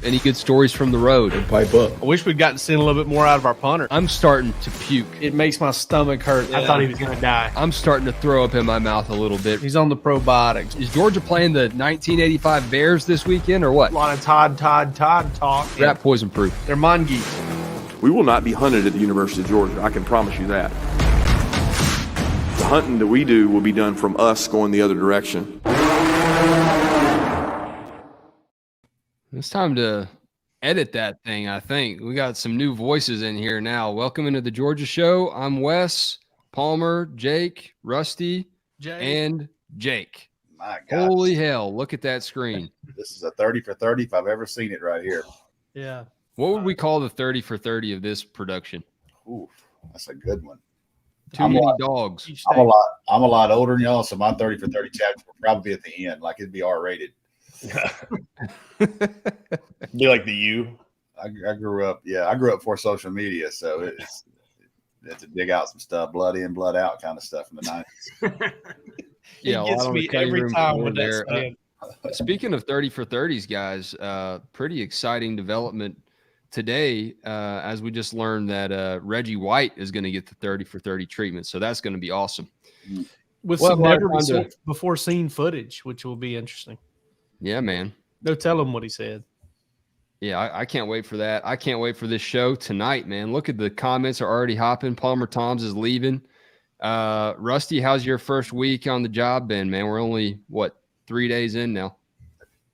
Any good stories from the road? Pipe up. I wish we'd gotten to see a little bit more out of our punter. I'm starting to puke. It makes my stomach hurt. I thought he was going to die. I'm starting to throw up in my mouth a little bit. He's on the probiotics. Is Georgia playing the 1985 Bears this weekend or what? A lot of Todd talk. Rat poison proof. They're mongoose. We will not be hunted at the University of Georgia. I can promise you that. The hunting that we do will be done from us going the other direction. It's time to edit that thing, I think. We got some new voices in here now. Welcome into the Georgia Show. I'm Wes, Palmer, Jake, Rusty, and Jake. My God. Holy hell, look at that screen. This is a 30 for 30 if I've ever seen it right here. Yeah. What would we call the 30 for 30 of this production? Ooh, that's a good one. Too many dogs. I'm a lot older than y'all, so my 30 for 30 chapter will probably be at the end. Like it'd be R-rated. Be like the U. I grew up before social media, so it's to dig out some stuff, blood in, blood out kind of stuff from the 90s. Yeah, it gets me every time with that stand. Speaking of 30 for 30s, guys, pretty exciting development today as we just learned that Reggie White is going to get the 30 for 30 treatment. So that's going to be awesome. With Well, some well, never before seen footage, which will be interesting. Yeah, man. Go tell him what he said. Yeah, I can't wait for that. I can't wait for this show tonight, man. Look at the comments are already hopping. Palmer Toms is leaving. Rusty, how's your first week on the job been, man? We're only, 3 days in now?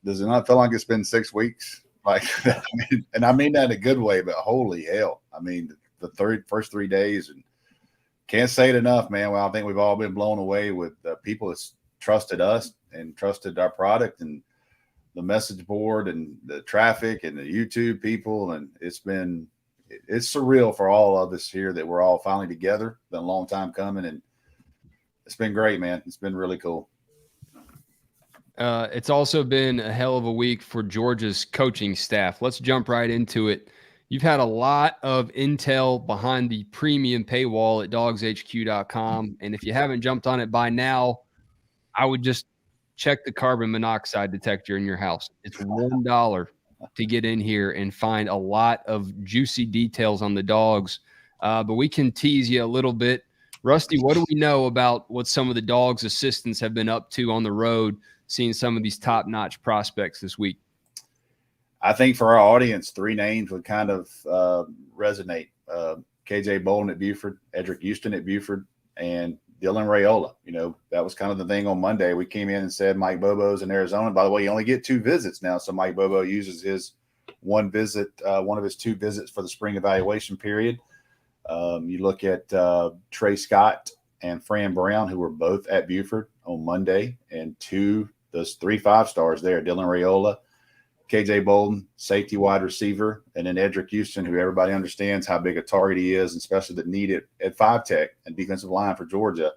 Does it not feel like it's been 6 weeks? Like, I mean that in a good way, but holy hell. I mean, the first 3 days, and can't say it enough, man. Well, I think we've all been blown away with people that's trusted us and trusted our product and the message board and the traffic and the YouTube people. And it's surreal for all of us here that we're all finally together. Been a long time coming, and it's been great, man. It's been really cool. It's also been a hell of a week for Georgia's coaching staff. Let's jump right into it. You've had a lot of intel behind the premium paywall at DawgsHQ.com. And if you haven't jumped on it by now, I would just check the carbon monoxide detector in your house. It's $1 to get in here and find a lot of juicy details on the dogs. But we can tease you a little bit. Rusty, what do we know about what some of the dogs' assistants have been up to on the road, seeing some of these top-notch prospects this week? I think for our audience, 3 names would kind of resonate. KJ Bolden at Buford, Edric Houston at Buford, and Dylan Raiola. You know, that was kind of the thing on Monday. We came in and said Mike Bobo's in Arizona. By the way, you only get 2 visits now, so Mike Bobo uses his one of his 2 visits for the spring evaluation period. You look at Trey Scott and Fran Brown, who were both at Buford on Monday, and those 3 5-stars there, Dylan Raiola, KJ Bolden, safety wide receiver, and then Edric Houston, who everybody understands how big a target he is, especially the need at 5-tech and defensive line for Georgia.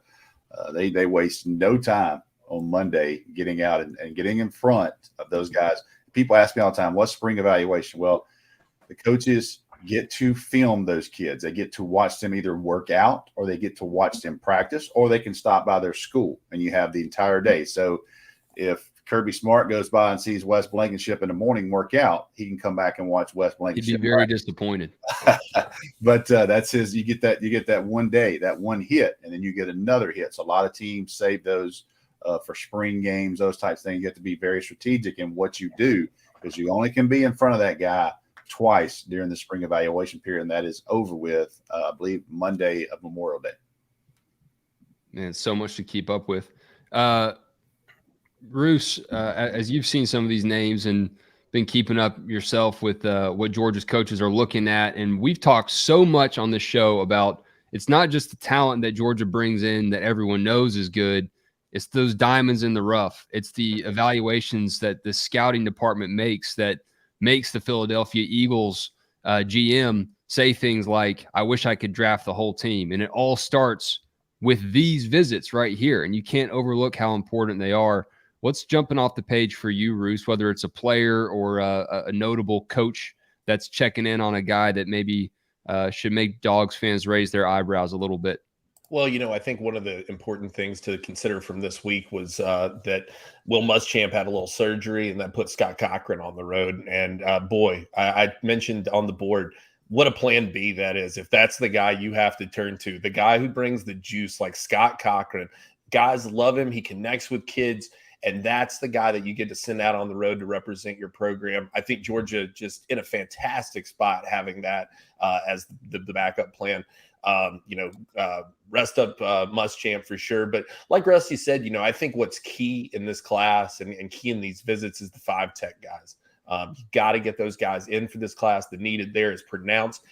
They waste no time on Monday getting out and getting in front of those guys. People ask me all the time, what's spring evaluation? Well, the coaches get to film those kids. They get to watch them either work out, or they get to watch them practice, or they can stop by their school, and you have the entire day. So if Kirby Smart goes by and sees Wes Blankenship in the morning work out, he can come back and watch Wes Blankenship. He'd be very disappointed. But that's his. You get that one day, that one hit, and then you get another hit. So a lot of teams save those for spring games, those types of things. You have to be very strategic in what you do, because you only can be in front of that guy twice during the spring evaluation period, and that is over with, I believe, Monday of Memorial Day. Man, so much to keep up with. Bruce, as you've seen some of these names and been keeping up yourself with what Georgia's coaches are looking at, and we've talked so much on this show about it's not just the talent that Georgia brings in that everyone knows is good. It's those diamonds in the rough. It's the evaluations that the scouting department makes that makes the Philadelphia Eagles GM say things like, I wish I could draft the whole team. And it all starts with these visits right here. And you can't overlook how important they are. What's jumping off the page for you, Roos, whether it's a player or a notable coach that's checking in on a guy that maybe should make Dogs fans raise their eyebrows a little bit? Well, I think one of the important things to consider from this week was that Will Muschamp had a little surgery, and that put Scott Cochran on the road. And boy, I mentioned on the board, what a plan B that is. If that's the guy you have to turn to, the guy who brings the juice like Scott Cochran, guys love him. He connects with kids. And that's the guy that you get to send out on the road to represent your program. I think Georgia just in a fantastic spot having that as the backup plan. Rest up Muschamp for sure. But like Rusty said, I think what's key in this class and key in these visits is the 5 tech guys. You got to get those guys in for this class. The need there is pronounced.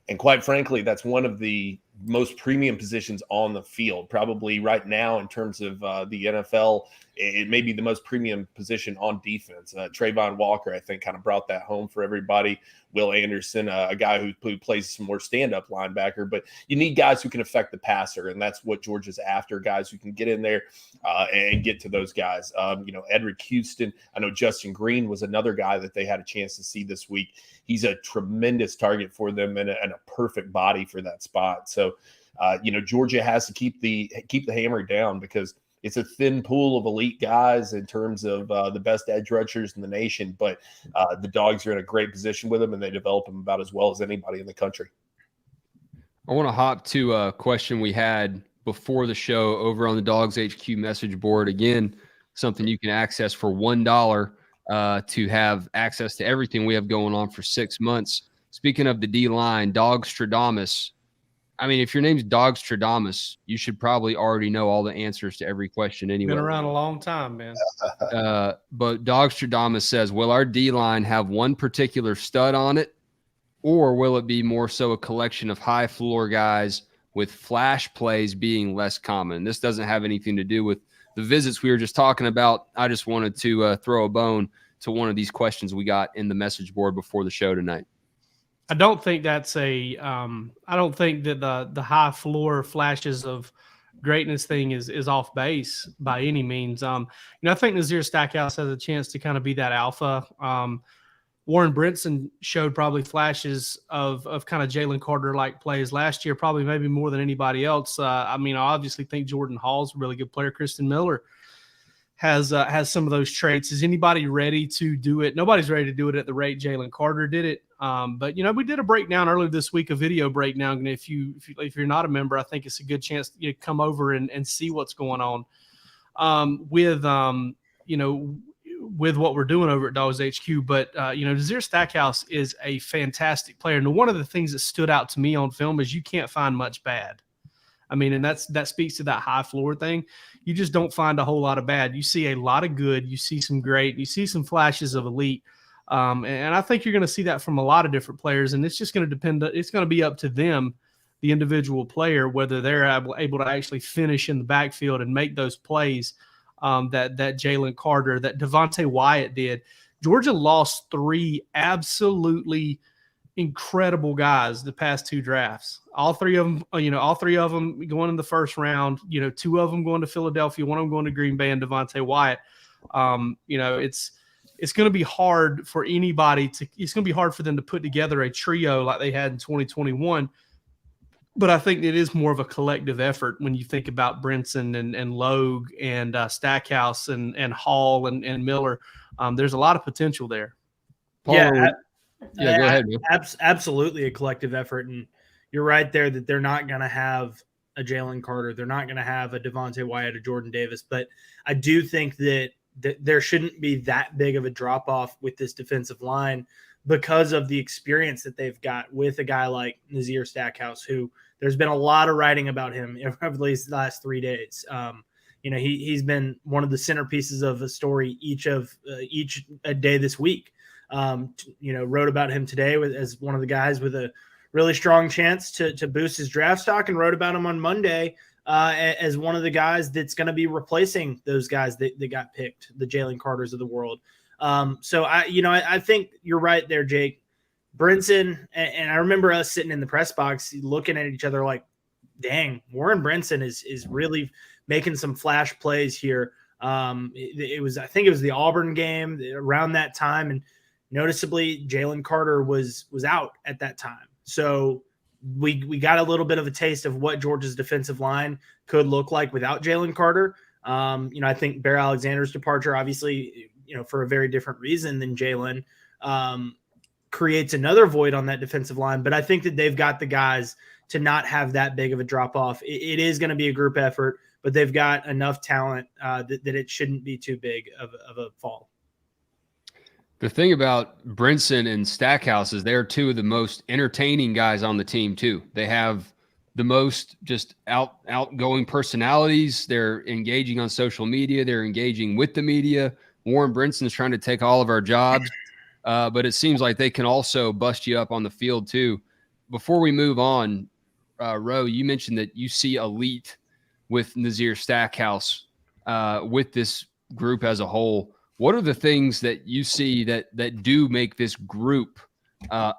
And quite frankly, that's one of the most premium positions on the field. Probably right now in terms of the NFL, it may be the most premium position on defense. Trayvon Walker, I think, kind of brought that home for everybody. Will Anderson, a guy who plays some more stand-up linebacker. But you need guys who can affect the passer, and that's what Georgia's after, guys who can get in there and get to those guys. Edric Houston, I know Justin Green was another guy that they had a chance to see this week. He's a tremendous target for them and a perfect body for that spot. So, Georgia has to keep the hammer down because it's a thin pool of elite guys in terms of the best edge rushers in the nation. But the Dogs are in a great position with them, and they develop them about as well as anybody in the country. I want to hop to a question we had before the show over on the DawgsHQ message board. Again, something you can access for $1 to have access to everything we have going on for 6 months. Speaking of the D-line, DawgsStradamus. I mean, if your name's DawgsStradamus, you should probably already know all the answers to every question anyway. Been around a long time, man. But DawgsStradamus says, will our D-line have one particular stud on it, or will it be more so a collection of high floor guys with flash plays being less common? This doesn't have anything to do with the visits we were just talking about. I just wanted to throw a bone to one of these questions we got in the message board before the show tonight. I don't think that's I don't think that the high floor flashes of greatness thing is off base by any means. I think Nazir Stackhouse has a chance to kind of be that alpha. Warren Brinson showed probably flashes of kind of Jalen Carter-like plays last year, probably maybe more than anybody else. I obviously think Jordan Hall's a really good player. Kristen Miller has some of those traits. Is anybody ready to do it? Nobody's ready to do it at the rate Jalen Carter did it. But we did a breakdown earlier this week, a video breakdown. And if you're not a member, I think it's a good chance to come over and see what's going on with what we're doing over at DawgsHQ. But Nazir Stackhouse is a fantastic player. And one of the things that stood out to me on film is you can't find much bad. And that speaks to that high floor thing. You just don't find a whole lot of bad. You see a lot of good. You see some great. You see some flashes of elite. And I think you're going to see that from a lot of different players. And it's just going to depend. It's going to be up to them, the individual player, whether they're able to actually finish in the backfield and make those plays that Jalen Carter, that Devontae Wyatt did. Georgia lost 3 absolutely incredible guys the past 2 drafts. All three of them going in the first round. 2 of them going to Philadelphia, 1 of them going to Green Bay, and Devontae Wyatt. It's going to be hard for anybody it's going to be hard for them to put together a trio like they had in 2021. But I think it is more of a collective effort when you think about Brinson and Logue and Stackhouse and Hall and Miller. There's a lot of potential there. Paul, go ahead, man. Absolutely a collective effort. And you're right there that they're not going to have a Jalen Carter. They're not going to have a Devontae Wyatt or Jordan Davis. But I do think that there shouldn't be that big of a drop-off with this defensive line because of the experience that they've got with a guy like Nazir Stackhouse, who there's been a lot of writing about him over the last 3 days. He's been one of the centerpieces of a story each day this week. Wrote about him today as one of the guys with a really strong chance to boost his draft stock, and wrote about him on Monday as one of the guys that's going to be replacing those guys that got picked, the Jalen Carters of the world. So I think you're right there, Jake. Brinson, and I remember us sitting in the press box looking at each other like, dang, Warren Brinson is really making some flash plays here. I think it was the Auburn game around that time, and noticeably Jalen Carter was out at that time. So we got a little bit of a taste of what Georgia's defensive line could look like without Jalen Carter. I think Bear Alexander's departure, obviously, for a very different reason than Jalen, creates another void on that defensive line. But I think that they've got the guys to not have that big of a drop off. It is going to be a group effort, but they've got enough talent that it shouldn't be too big of a fall. The thing about Brinson and Stackhouse is they're two of the most entertaining guys on the team too. They have the most just outgoing personalities. They're engaging on social media. They're engaging with the media. Warren Brinson's trying to take all of our jobs, but it seems like they can also bust you up on the field too. Before we move on, Ro, you mentioned that you see elite with Nazir Stackhouse with this group as a whole. What are the things that you see that do make this group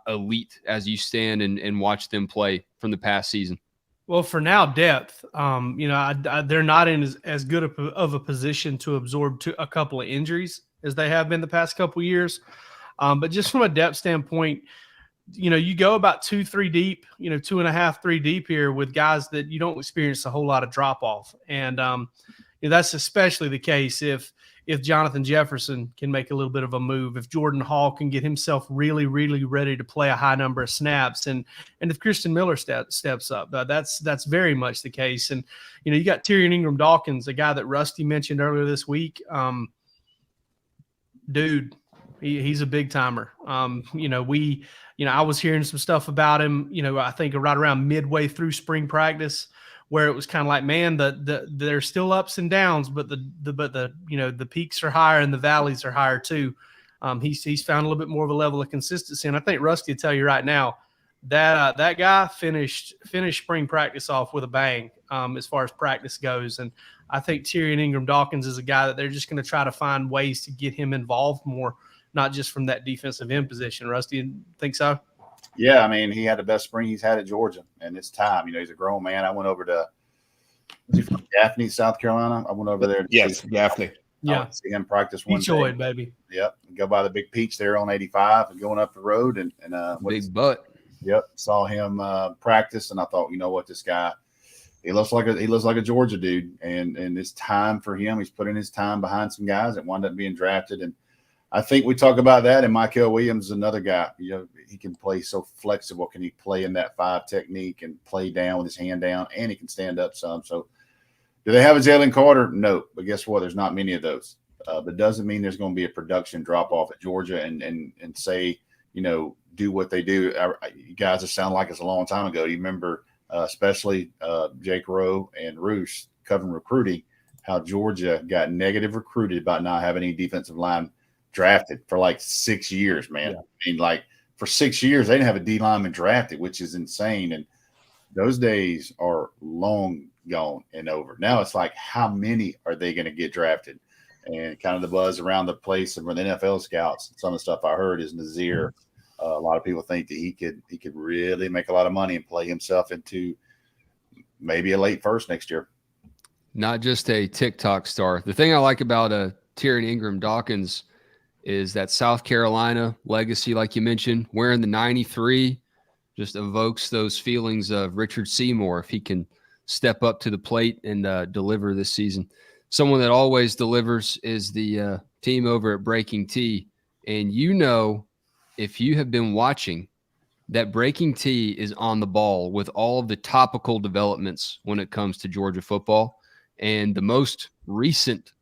elite as you stand and watch them play from the past season? Well, for now, depth. They're not in as good of a position to absorb a couple of injuries as they have been the past couple of years. But just from a depth standpoint, you go about 2-3 deep, 2.5, 3 deep here with guys that you don't experience a whole lot of drop off. And that's especially the case if Jonathan Jefferson can make a little bit of a move, if Jordan Hall can get himself really, really ready to play a high number of snaps, and if Christian Miller steps up, that's very much the case. And you got Tyrion Ingram-Dawkins, a guy that Rusty mentioned earlier this week. Dude, he's a big timer. I was hearing some stuff about him. I think right around midway through spring practice, where it was kind of like, man, there's still ups and downs, but the peaks are higher and the valleys are higher too. He's found a little bit more of a level of consistency, and I think Rusty will tell you right now that that guy finished spring practice off with a bang as far as practice goes, and I think Tyrion Ingram-Dawkins is a guy that they're just going to try to find ways to get him involved more, not just from that defensive end position. Rusty, you think so? Yeah, I mean, he had the best spring he's had at Georgia, and it's time. He's a grown man. I went over to was he from Gaffney, South Carolina? I went over there. Yes, Gaffney. Yeah, see him practice one Peachoid, day. baby. Yep, go by the big peach there on 85 and going up the road, and big butt. Yep, saw him practice, and I thought, this guy, he looks like a Georgia dude, and it's time for him. He's putting his time behind some guys that wound up being drafted, and I think we talk about that. And Michael Williams is another guy. He can play so flexible. Can he play in that 5 technique and play down with his hand down, and he can stand up some. So, do they have a Jalen Carter? No, but guess what? There's not many of those. But it doesn't mean there's going to be a production drop off at Georgia and say, do what they do. You guys, it sounded like it's a long time ago. You remember, especially Jake Rowe and Roos covering recruiting, how Georgia got negative recruited about not having any defensive line drafted for like 6 years, man. Yeah. I mean, for 6 years, they didn't have a D lineman drafted, which is insane. And those days are long gone and over. Now it's like, how many are they going to get drafted? And kind of the buzz around the place and for the NFL scouts, some of the stuff I heard is Nazir. A lot of people think that he could really make a lot of money and play himself into maybe a late first next year. Not just a TikTok star. The thing I like about Tyrion Ingram-Dawkins is that South Carolina legacy, like you mentioned, wearing the 93 just evokes those feelings of Richard Seymour if he can step up to the plate and deliver this season. Someone that always delivers is the team over at Breaking Tea. And if you have been watching, that Breaking Tea is on the ball with all of the topical developments when it comes to Georgia football. And the most recent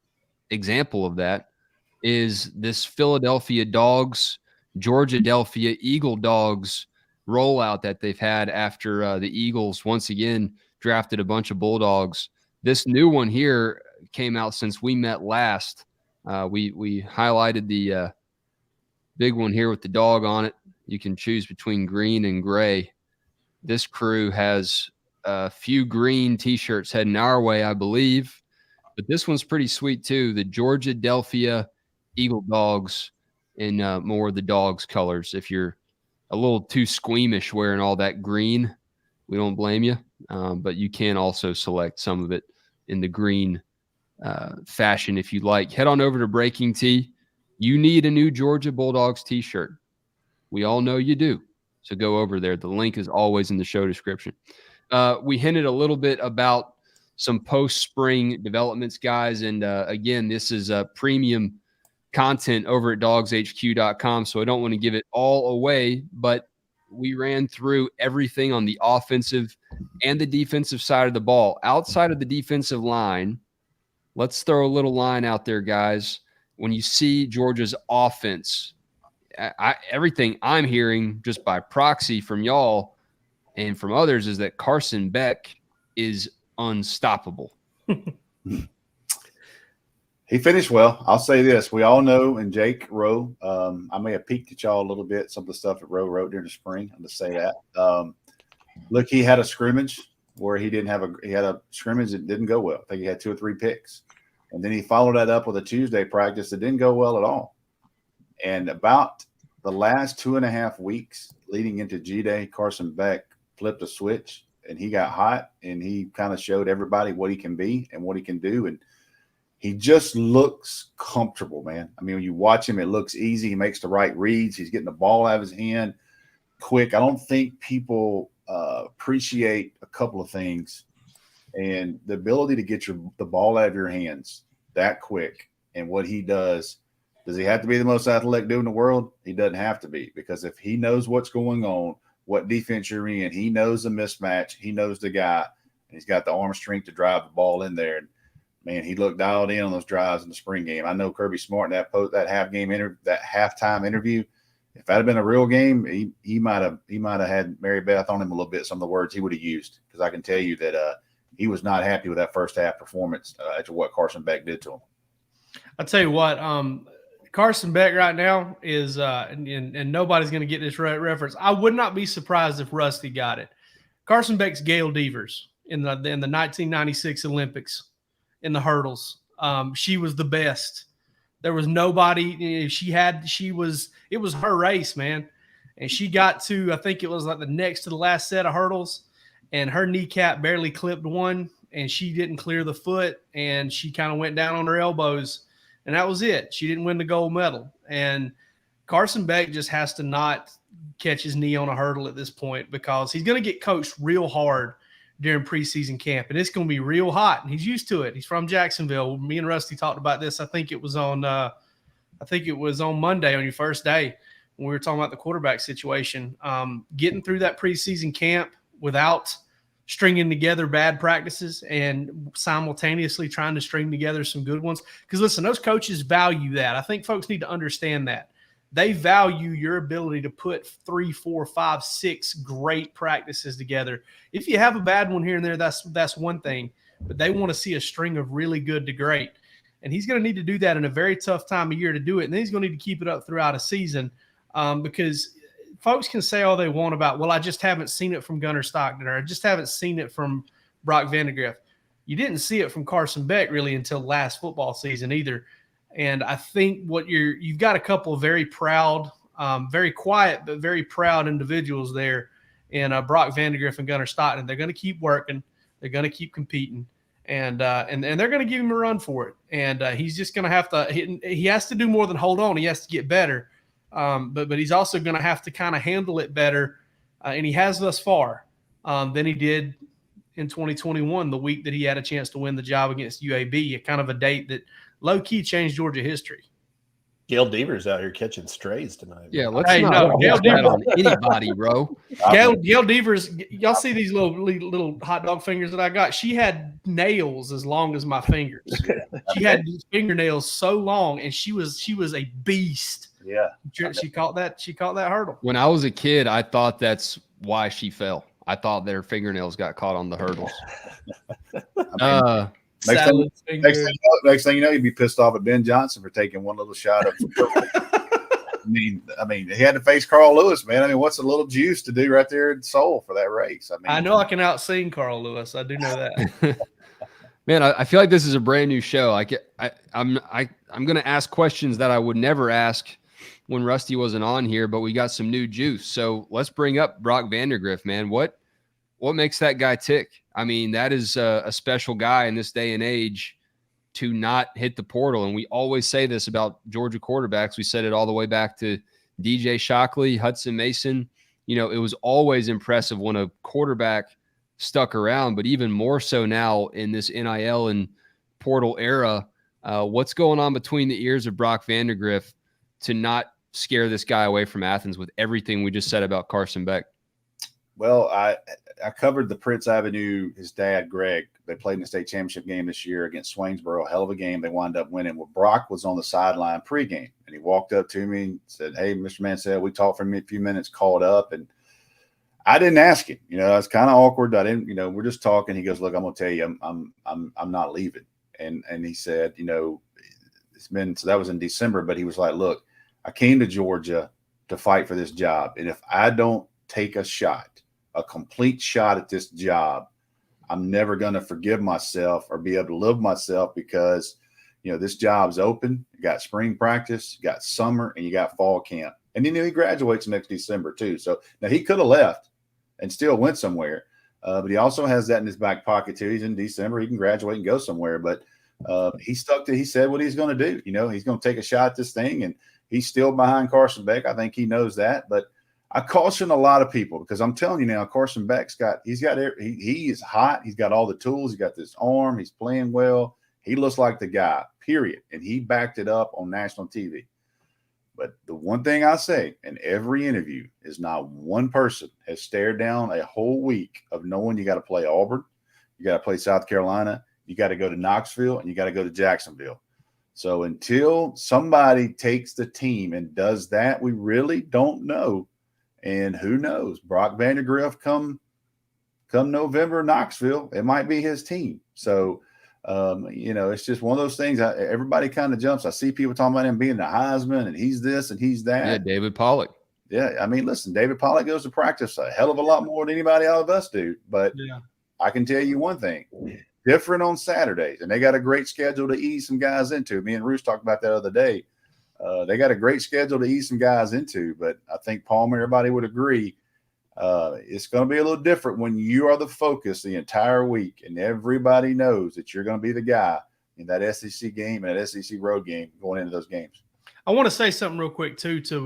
example of that is this Philadelphia Dogs, Georgia-Delphia Eagle Dogs rollout that they've had after the Eagles once again drafted a bunch of Bulldogs. This new one here came out since we met last. We highlighted the big one here with the dog on it. You can choose between green and gray. This crew has a few green T-shirts heading our way, I believe. But this one's pretty sweet too. The Georgia-Delphia Eagle Dogs in more of the Dogs colors. If you're a little too squeamish wearing all that green, we don't blame you. But you can also select some of it in the green fashion if you like. Head on over to Breaking Tea. You need a new Georgia Bulldogs T-shirt. We all know you do. So go over there. The link is always in the show description. We hinted a little bit about some post-spring developments, guys. And again, this is premium content over at DawgsHQ.com. So I don't want to give it all away, but we ran through everything on the offensive and the defensive side of the ball. Outside of the defensive line, let's throw a little line out there, guys. When you see Georgia's offense, everything I'm hearing just by proxy from y'all and from others is that Carson Beck is unstoppable. He finished well. I'll say this. We all know, and Jake Rowe, I may have peeked at y'all a little bit, some of the stuff that Rowe wrote during the spring. I'm going to say that. Look, he had a scrimmage where he had a scrimmage that didn't go well. I think he had 2 or 3 picks. And then he followed that up with a Tuesday practice that didn't go well at all. And about the last 2.5 weeks leading into G-Day, Carson Beck flipped a switch and he got hot and he kind of showed everybody what he can be and what he can do. And he just looks comfortable, man. I mean, when you watch him, it looks easy. He makes the right reads. He's getting the ball out of his hand quick. I don't think people appreciate a couple of things. And the ability to get the ball out of your hands that quick and what he does he have to be the most athletic dude in the world? He doesn't have to be, because if he knows what's going on, what defense you're in, he knows the mismatch, he knows the guy, and he's got the arm strength to drive the ball in there. And man, he looked dialed in on those drives in the spring game. I know Kirby Smart in that halftime interview. If that had been a real game, he might have had Mary Beth on him a little bit. Some of the words he would have used, because I can tell you that he was not happy with that first half performance after what Carson Beck did to him. I'll tell you what, Carson Beck right now is, and nobody's going to get this reference. I would not be surprised if Rusty got it. Carson Beck's Gail Devers in the 1996 Olympics in the hurdles. She was the best. There was nobody. It was her race, man. And she got to, I think it was like the next to the last set of hurdles, and her kneecap barely clipped one, and she didn't clear the foot, and she kind of went down on her elbows. And that was it. She didn't win the gold medal. And Carson Beck just has to not catch his knee on a hurdle at this point, because he's going to get coached real hard during preseason camp. And it's going to be real hot. And he's used to it. He's from Jacksonville. Me and Rusty talked about this. I think it was on Monday on your first day when we were talking about the quarterback situation. Getting through that preseason camp without stringing together bad practices and simultaneously trying to string together some good ones. Because listen, those coaches value that. I think folks need to understand that. They value your ability to put 3, 4, 5, 6 great practices together. If you have a bad one here and there, that's one thing. But they want to see a string of really good to great. And he's going to need to do that in a very tough time of year to do it. And then he's going to need to keep it up throughout a season, because folks can say all they want about, well, I just haven't seen it from Gunnar Stockton, or I just haven't seen it from Brock Vandegriff. You didn't see it from Carson Beck really until last football season either. And I think you've got a couple of very proud, very quiet, but very proud individuals there in Brock Vandegriff and Gunnar Stockton. They're going to keep working. They're going to keep competing. And they're going to give him a run for it. And he's just going to have to – he has to do more than hold on. He has to get better. But he's also going to have to kind of handle it better, and he has thus far, than he did in 2021, the week that he had a chance to win the job against UAB, kind of a date that low-key changed Georgia history. Gail Devers out here catching strays tonight. Yeah, let's not Gail Devers on anybody, bro. Gail Devers, y'all see these little hot dog fingers that I got? She had nails as long as my fingers. She had fingernails so long, and she was a beast. Yeah, she caught that hurdle. When I was a kid, I thought that's why she fell. I thought that her fingernails got caught on the hurdles. Next thing you know, you'd be pissed off at Ben Johnson for taking one little shot of. I mean, he had to face Carl Lewis, man. I mean, what's a little juice to do right there in Seoul for that race? I know I can out-sing Carl Lewis. I do know that. Man, I feel like this is a brand new show. I'm going to ask questions that I would never ask when Rusty wasn't on here, but we got some new juice. So let's bring up Brock Vandegriff, man. What makes that guy tick? I mean, that is a special guy in this day and age to not hit the portal. And we always say this about Georgia quarterbacks. We said it all the way back to DJ Shockley, Hudson Mason, it was always impressive when a quarterback stuck around, but even more so now in this NIL and portal era. What's going on between the ears of Brock Vandegriff to not scare this guy away from Athens with everything we just said about Carson Beck? Well, I covered the Prince Avenue, his dad, Greg. They played in the state championship game this year against Swainsboro. Hell of a game. They wound up winning. Well, Brock was on the sideline pregame, and he walked up to me and said, "Hey, Mr. Mansell, we talked for a few minutes, called up." And I didn't ask him. It's kind of awkward. I didn't, we're just talking. He goes, "Look, I'm going to tell you, I'm not leaving." And he said, it's been, so that was in December, but he was like, "Look, I came to Georgia to fight for this job. And if I don't take a complete shot at this job, I'm never going to forgive myself or be able to live myself because, this job's open. You got spring practice, you got summer, and you got fall camp." And he graduates next December too. So now he could have left and still went somewhere. But he also has that in his back pocket too. He's in December. He can graduate and go somewhere. But he said what he's going to do. He's going to take a shot at this thing, and he's still behind Carson Beck. I think he knows that. But I caution a lot of people because I'm telling you now, Carson Beck's he is hot. He's got all the tools. He's got this arm. He's playing well. He looks like the guy, period. And he backed it up on national TV. But the one thing I say in every interview is not one person has stared down a whole week of knowing you got to play Auburn, you got to play South Carolina, you got to go to Knoxville, and you got to go to Jacksonville. So until somebody takes the team and does that, we really don't know. And who knows? Brock Vandegriff come November, Knoxville, it might be his team. So, it's just one of those things. Everybody kind of jumps. I see people talking about him being the Heisman and he's this and he's that. Yeah, David Pollock. Yeah, I mean, listen, David Pollock goes to practice a hell of a lot more than anybody out of us do. But I can tell you one thing, different on Saturdays, and they got a great schedule to ease some guys into. Me and Roos talked about that other day. They got a great schedule to ease some guys into, but I think Palmer, everybody would agree, it's going to be a little different when you are the focus the entire week, and everybody knows that you're going to be the guy in that SEC game and that SEC road game going into those games. I want to say something real quick too to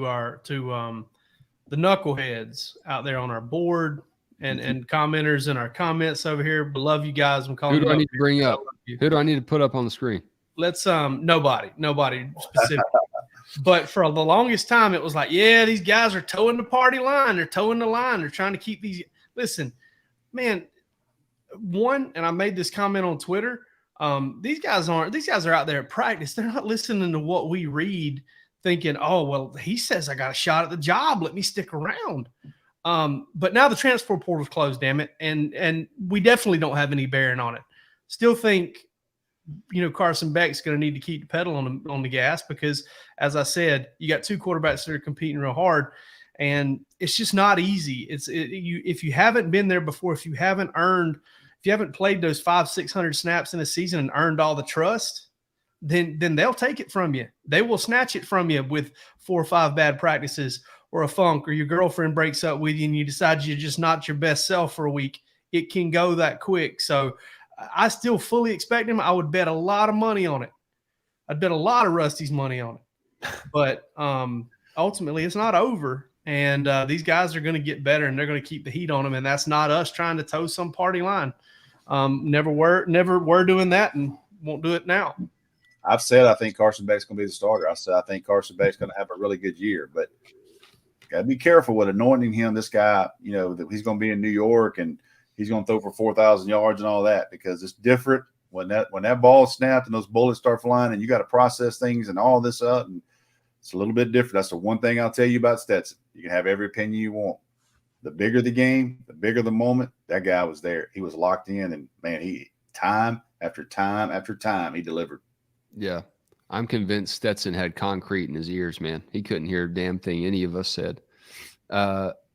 the knuckleheads out there on our board and commenters in our comments over here. Love you guys. I'm calling. Who do I need to bring up? Who do I need to put up on the screen? Let's nobody specific. But for the longest time, it was like, yeah, these guys are towing the party line. They're towing the line. They're trying to keep these. Listen, man, and I made this comment on Twitter. These guys are out there at practice. They're not listening to what we read thinking, oh, well, he says I got a shot at the job. Let me stick around. But now the transfer portal's closed, damn it. And we definitely don't have any bearing on it. Still think, Carson Beck's going to need to keep the pedal on the gas because, as I said, you got two quarterbacks that are competing real hard, and it's just not easy. If you haven't been there before, if you haven't played those 500-600 snaps in a season and earned all the trust, then they'll take it from you. They will snatch it from you with 4 or 5 bad practices or a funk, or your girlfriend breaks up with you and you decide you're just not your best self for a week. It can go that quick. So I still fully expect him. I would bet a lot of money on it. I'd bet a lot of Rusty's money on it. But ultimately, it's not over. And these guys are going to get better, and they're going to keep the heat on them. And that's not us trying to toe some party line. Never were doing that, and won't do it now. I've said I think Carson Beck's going to be the starter. I said I think Carson Beck's going to have a really good year. But got to be careful with anointing him. This guy, that he's going to be in New York and he's going to throw for 4,000 yards and all that, because it's different when that ball snapped and those bullets start flying and you got to process things and all this up. And it's a little bit different. That's the one thing I'll tell you about Stetson. You can have every opinion you want. The bigger the game, the bigger the moment, that guy was there. He was locked in, and man, he time after time after time, he delivered. Yeah. I'm convinced Stetson had concrete in his ears, man. He couldn't hear a damn thing any of us said.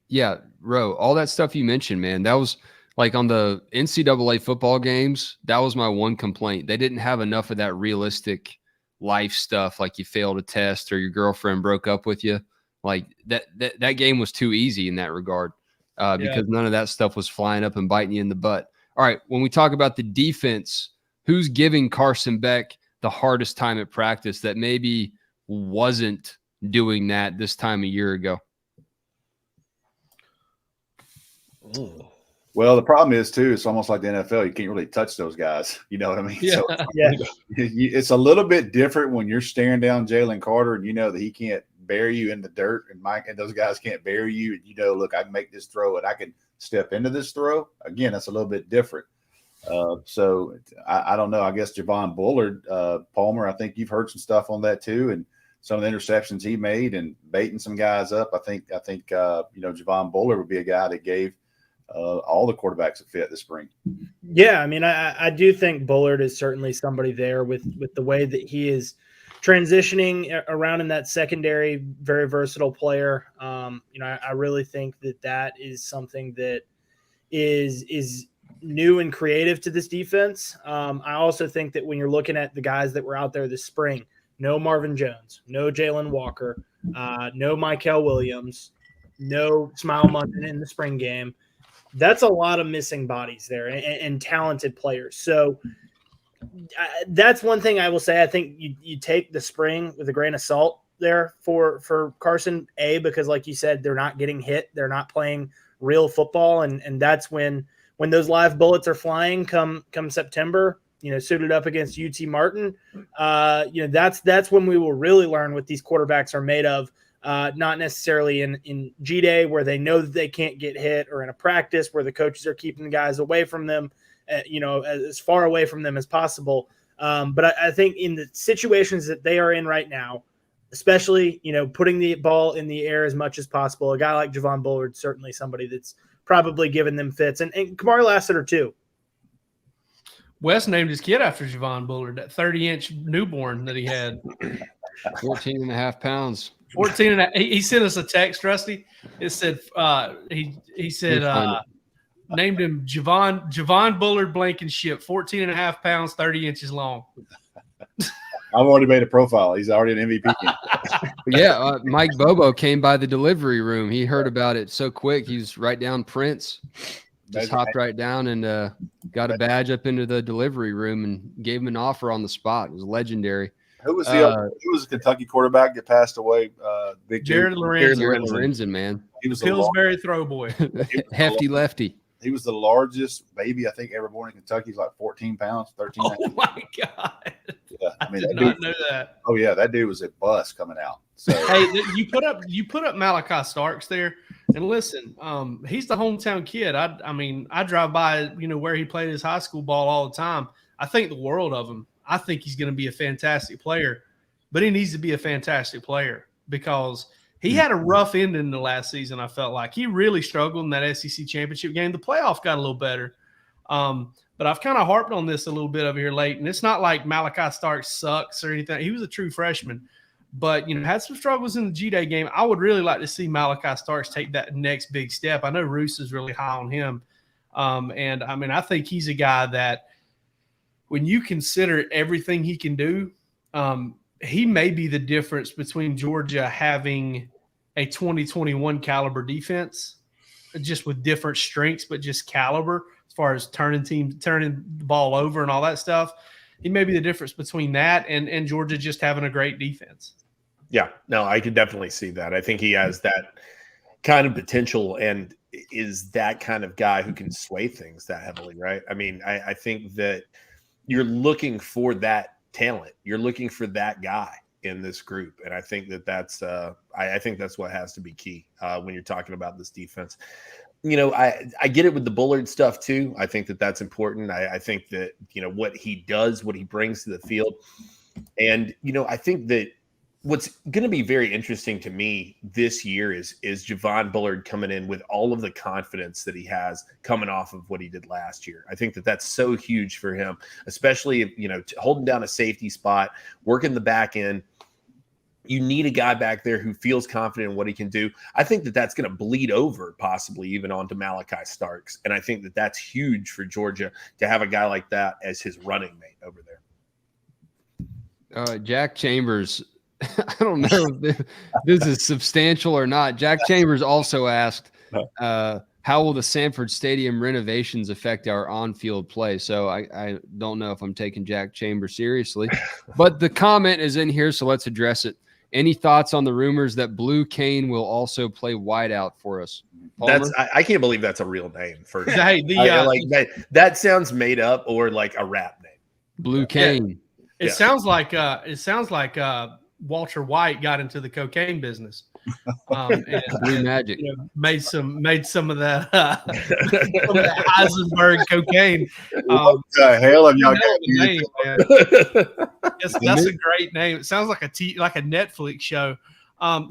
Yeah, Ro, all that stuff you mentioned, man, that was like on the NCAA football games, that was my one complaint. They didn't have enough of that realistic life stuff, like you failed a test or your girlfriend broke up with you. Like that game was too easy in that regard because none of that stuff was flying up and biting you in the butt. All right, when we talk about the defense, who's giving Carson Beck the hardest time at practice that maybe wasn't doing that this time a year ago? Well, the problem is too, it's almost like the NFL. You can't really touch those guys. You know what I mean? Yeah. So Yeah. it's a little bit different when you're staring down Jalen Carter and you know that he can't bury you in the dirt, and Mike and those guys can't bury you. And you know, look, I can make this throw and I can step into this throw. Again, that's a little bit different. So I don't know. I guess Javon Bullard, Palmer, I think you've heard some stuff on that too, and some of the interceptions he made and baiting some guys up. I think Javon Bullard would be a guy that gave all the quarterbacks a fit this spring. Yeah, I mean, I do think Bullard is certainly somebody there with the way that he is transitioning around in that secondary, very versatile player. I really think that is something that is new and creative to this defense. I also think that when you're looking at the guys that were out there this spring, no Marvin Jones, no Jalen Walker, no Mykel Williams, no Smile Munson in the spring game. That's a lot of missing bodies there and talented players. So that's one thing I will say. I think you take the spring with a grain of salt there for Carson, because like you said, they're not getting hit. They're not playing real football. And that's when those live bullets are flying come September, suited up against UT Martin, that's when we will really learn what these quarterbacks are made of. Not necessarily in G-Day where they know that they can't get hit, or in a practice where the coaches are keeping the guys away from them, as far away from them as possible. But I think in the situations that they are in right now, especially, putting the ball in the air as much as possible, a guy like Javon Bullard, certainly somebody that's probably giving them fits. And Kamari Lassiter too. Wes named his kid after Javon Bullard, that 30-inch newborn that he had. 14 and a half pounds. 14 and a, he sent us a text, Rusty. It said he said named him Javon Bullard Blankenship, 14 and a half pounds, 30 inches long. I've already made a profile. He's already an MVP. Yeah, Mike Bobo came by the delivery room. He heard about it so quick. He was right down Prince. Just hopped right down and got a badge up into the delivery room and gave him an offer on the spot. It was legendary. Who was the Kentucky quarterback that passed away? Big Jared Lorenzen, man. He was Pillsbury throw boy. Hefty lefty. He was the largest baby I think ever born in Kentucky. He's like 14 pounds, 13. Oh my God! Yeah, I did not know that. Oh yeah, that dude was a bust coming out. So hey, you put up Malachi Starks there, and listen, he's the hometown kid. I drive by, where he played his high school ball all the time. I think the world of him. I think he's going to be a fantastic player, but he needs to be a fantastic player because he had a rough ending the last season. I felt like he really struggled in that SEC championship game. The playoff got a little better. But I've kind of harped on this a little bit over here late, and it's not like Malachi Starks sucks or anything. He was a true freshman, but, had some struggles in the G-Day game. I would really like to see Malachi Starks take that next big step. I know Roos is really high on him. I think he's a guy that, when you consider everything he can do, he may be the difference between Georgia having a 2021 caliber defense, just with different strengths, but just caliber as far as turning the ball over and all that stuff. He may be the difference between that and Georgia just having a great defense. Yeah, no, I could definitely see that. I think he has that kind of potential and is that kind of guy who can sway things that heavily, right? I think that you're looking for that talent. You're looking for that guy in this group. And I think that's I think that's what has to be key when you're talking about this defense. I get it with the Bullard stuff too. I think that's important. I think that, what he does, what he brings to the field. And, I think that what's going to be very interesting to me this year is Javon Bullard coming in with all of the confidence that he has coming off of what he did last year. I think that's so huge for him, especially, holding down a safety spot, working the back end. You need a guy back there who feels confident in what he can do. I think that's going to bleed over possibly even onto Malachi Starks. And I think that's huge for Georgia to have a guy like that as his running mate over there. Jack Chambers, I don't know if this is substantial or not. Jack Chambers also asked, how will the Sanford Stadium renovations affect our on-field play? So I don't know if I'm taking Jack Chambers seriously, but the comment is in here, so let's address it. Any thoughts on the rumors that Blue Kane will also play wideout for us? Palmer? I can't believe that's a real name. For Hey, that sounds made up or like a rap name. Blue Kane. It sounds like Walter White got into the cocaine business. And, Blue Magic. Made some of that Heisenberg cocaine. What the hell have y'all got? That's a great name. It sounds like a Netflix show.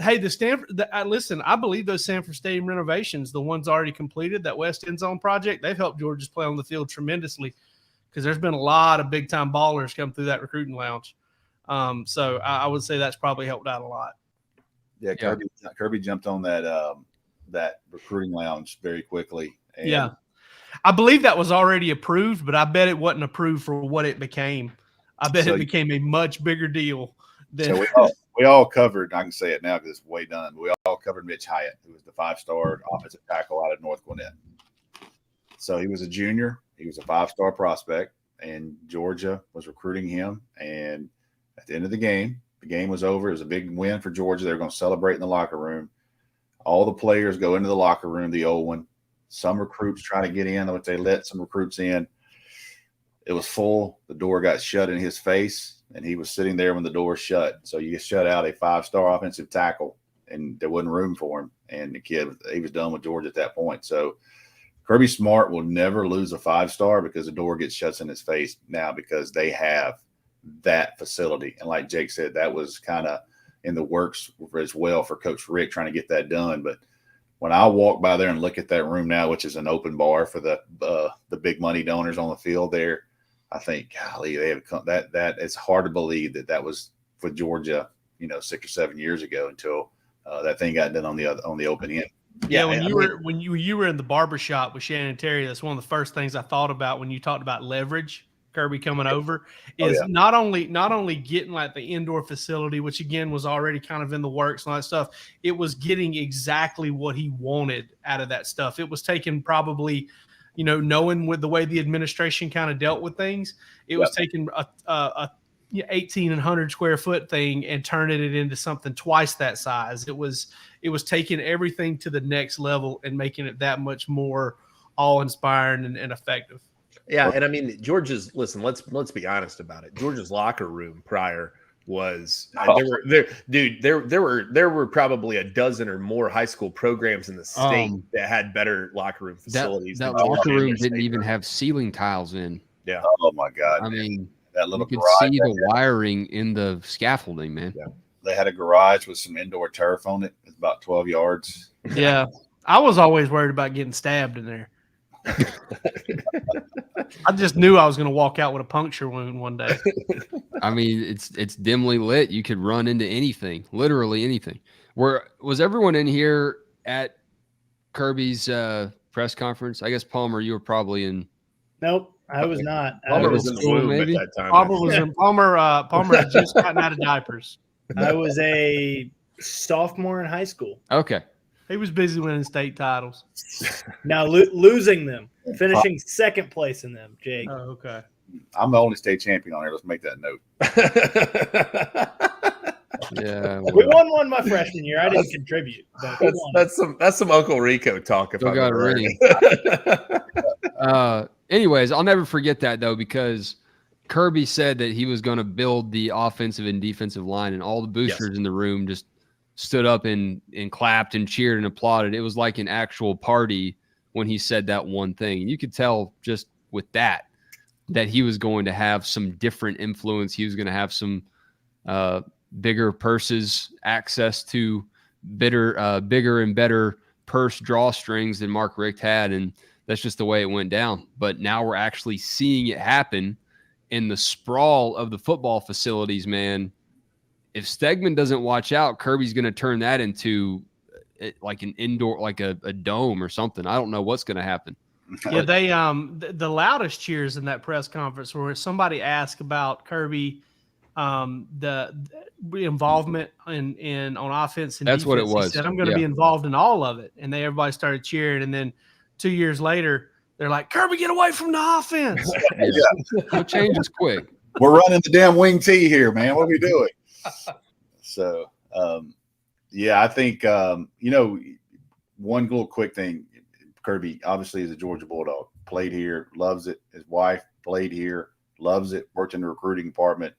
Hey, listen, I believe those Sanford Stadium renovations, the ones already completed, that West End Zone project, they've helped Georgia's play on the field tremendously because there's been a lot of big time ballers come through that recruiting lounge. So I would say that's probably helped out a lot. Yeah, Kirby jumped on that recruiting lounge very quickly. And I believe that was already approved, but I bet it wasn't approved for what it became. I bet it became a much bigger deal than. So we all covered. I can say it now because it's way done. We all covered Mitch Hyatt, who was the 5-star offensive tackle out of North Gwinnett. So he was a junior. He was a 5-star prospect, and Georgia was recruiting him. And at the end of the game was over. It was a big win for Georgia. They were going to celebrate in the locker room. All the players go into the locker room, the old one. Some recruits try to get in, which they let some recruits in. It was full. The door got shut in his face, and he was sitting there when the door shut. So you shut out a 5-star offensive tackle, and there wasn't room for him. And the kid, he was done with Georgia at that point. So Kirby Smart will never lose a 5-star because the door gets shut in his face now because they have that facility. And like Jake said, that was kind of in the works as well for Coach Rick trying to get that done. But when I walk by there and look at that room now, which is an open bar for the big money donors on the field there, I think, golly, they have come, that it's hard to believe that was for Georgia, 6 or 7 years ago until that thing got done on the open end. Yeah, when you were in the barbershop with Shannon Terry, that's one of the first things I thought about when you talked about leverage. Kirby coming over is not only getting like the indoor facility, which again was already kind of in the works and all that stuff. It was getting exactly what he wanted out of that stuff. It was taking probably, knowing with the way the administration kind of dealt with things, it was taking a 1,800 square foot thing and turning it into something twice that size. It was taking everything to the next level and making it that much more awe-inspiring and effective. Yeah, and I mean, Georgia's, listen, let's be honest about it. Georgia's locker room prior was there were probably a dozen or more high school programs in the state that had better locker room facilities. That locker room didn't even have ceiling tiles in. Yeah. Oh my God. I mean, that little you could see the wiring in the scaffolding, man. Yeah. They had a garage with some indoor turf on it. It's about 12 yards. Yeah. I was always worried about getting stabbed in there. I just knew I was going to walk out with a puncture wound one day. I mean, it's dimly lit. You could run into anything, literally anything. Was everyone in here at Kirby's press conference? I guess, Palmer, you were probably in. Nope, I was not. Palmer was in the room maybe? at that time. Palmer had just gotten out of diapers. I was a sophomore in high school. Okay. He was busy winning state titles. Now losing them, finishing second place in them, Jake. Oh, okay. I'm the only state champion on here. Let's make that note. Yeah, we won one my freshman year. I didn't contribute. But that's some Uncle Rico talk. If I got it. Anyways, I'll never forget that though, because Kirby said that he was going to build the offensive and defensive line, and all the boosters in the room just stood up and clapped and cheered and applauded. It was like an actual party when he said that one thing. And you could tell just with that he was going to have some different influence. He was going to have some bigger purses, access to bigger and better purse drawstrings than Mark Richt had. And that's just the way it went down. But now we're actually seeing it happen in the sprawl of the football facilities, man. If Stegman doesn't watch out, Kirby's going to turn that into like an indoor, like a dome or something. I don't know what's going to happen. Yeah, they the loudest cheers in that press conference were somebody asked about Kirby, the involvement in on offense and that's defense. what it was. He said, I'm going to be involved in all of it, and everybody started cheering. And then 2 years later, they're like, Kirby, get away from the offense. The change is quick. We're running the damn wing T here, man. What are we doing? So Yeah, I think one little quick thing. Kirby obviously is a Georgia Bulldog. Played here, loves it. His wife played here, loves it. Worked in the recruiting department.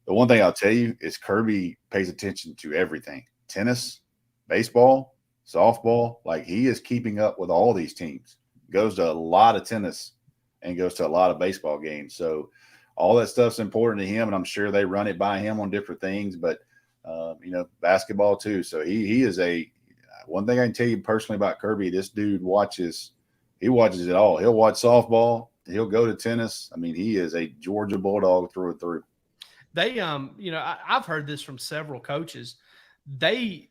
The one thing I'll tell you is Kirby pays attention to everything: tennis, baseball, softball. Like, he is keeping up with all these teams. Goes to a lot of tennis and goes to a lot of baseball games. So all that stuff's important to him, and I'm sure they run it by him on different things. But basketball too. So he is one thing I can tell you personally about Kirby. This dude watches it all. He'll watch softball. He'll go to tennis. I mean, he is a Georgia Bulldog through and through. They, I've heard this from several coaches. A